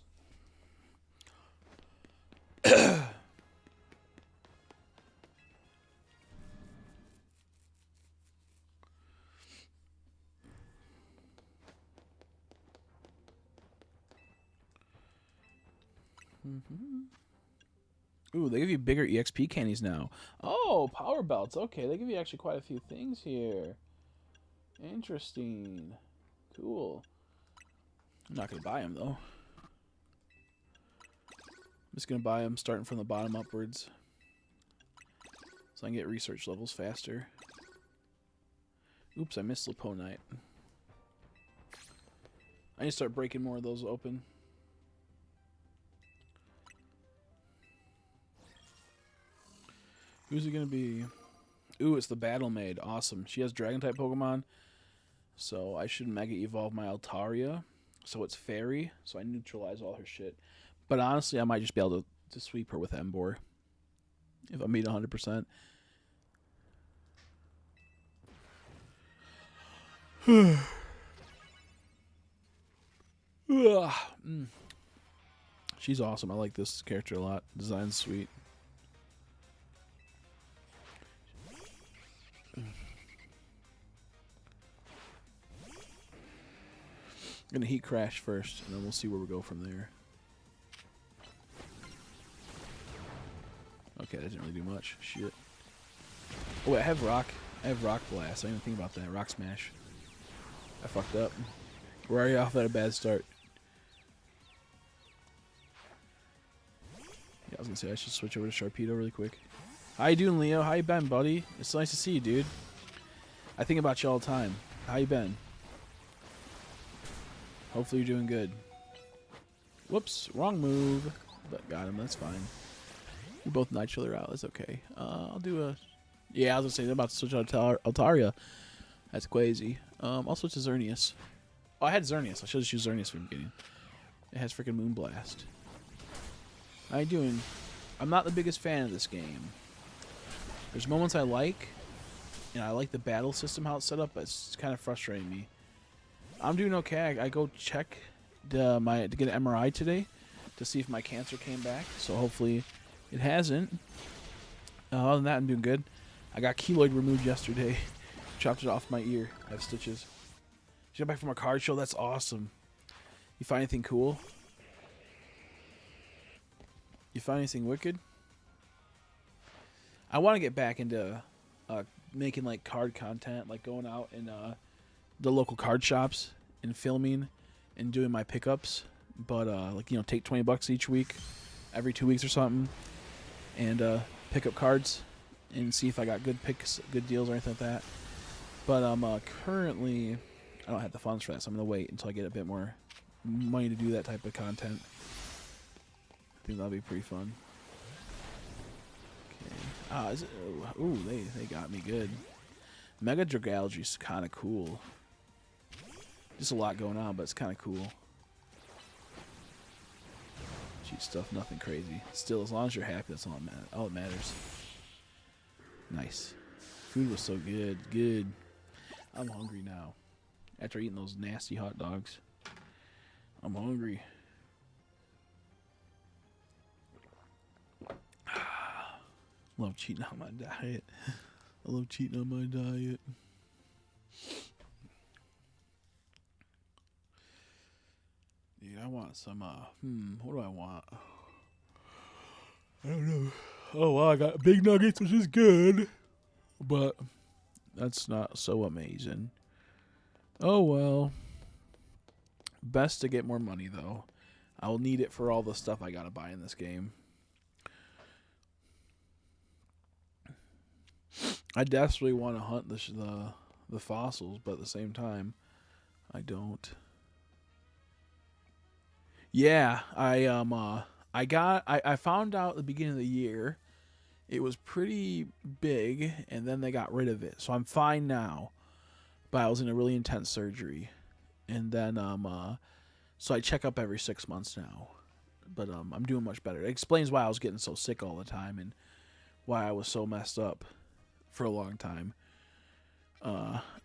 Ooh, they give you bigger EXP candies now. Oh, power belts. Okay, they give you actually quite a few things here. Interesting. Cool. I'm not going to buy them, though. I'm just going to buy them starting from the bottom upwards. So I can get research levels faster. Oops, I missed Liponite. I need to start breaking more of those open. Who's it going to be? Ooh, it's the Battle Maid. Awesome. She has Dragon-type Pokemon. So I should Mega Evolve my Altaria. So it's Fairy. So I neutralize all her shit. But honestly, I might just be able to sweep her with Emboar. If I'm being 100%. She's awesome. I like this character a lot. Design's sweet. I'm gonna heat crash first, and then we'll see where we go from there. Okay, that didn't really do much. Shit. Oh, wait, I have rock. I have rock blast. I didn't even think about that. Rock smash. I fucked up. We're already off at a bad start. Yeah, I was gonna say I should switch over to Sharpedo really quick. How you doing, Leo? How you been, buddy? It's nice to see you, dude. I think about you all the time. How you been? Hopefully you're doing good. Whoops, wrong move. But got him, that's fine. We both knocked each other out, that's okay. I'll do a... Yeah, I was gonna say, they're about to switch out Altaria. That's crazy. I'll switch to Xerneas. Oh, I had Xerneas. I should have just used Xerneas from the beginning. It has freaking Moonblast. How you doing? I'm not the biggest fan of this game. There's moments I like, and I like the battle system, how it's set up, but it's kind of frustrating me. I'm doing okay. I go check to get an MRI today to see if my cancer came back. So hopefully it hasn't. Other than that, I'm doing good. I got keloid removed yesterday. Chopped it off my ear. I have stitches. She got back from a card show. That's awesome. You find anything cool? You find anything wicked? I want to get back into making like card content, like going out and the local card shops and filming and doing my pickups, but like, you know, take $20 each week, every 2 weeks or something, and pick up cards and see if I got good picks, good deals or anything like that. But currently I don't have the funds for that, so I'm gonna wait until I get a bit more money to do that type of content. I think that'll be pretty fun. Okay. Is it, ooh, they got me good. Mega Dragalgy's kind of cool. Just a lot going on, but it's kind of cool. Cheat stuff, nothing crazy. Still, as long as you're happy, that's all that matters. Nice. Food was so good. Good. I'm hungry now. After eating those nasty hot dogs. I'm hungry. Love cheating on my diet. I love cheating on my diet. Dude, I want some, what do I want? I don't know. Oh, well, I got big nuggets, which is good. But that's not so amazing. Oh, well. Best to get more money, though. I will need it for all the stuff I gotta buy in this game. I desperately want to hunt the fossils, but at the same time, I don't. Yeah, I found out at the beginning of the year it was pretty big, and then they got rid of it. So I'm fine now. But I was in a really intense surgery. And then so I check up every 6 months now. But I'm doing much better. It explains why I was getting so sick all the time and why I was so messed up for a long time.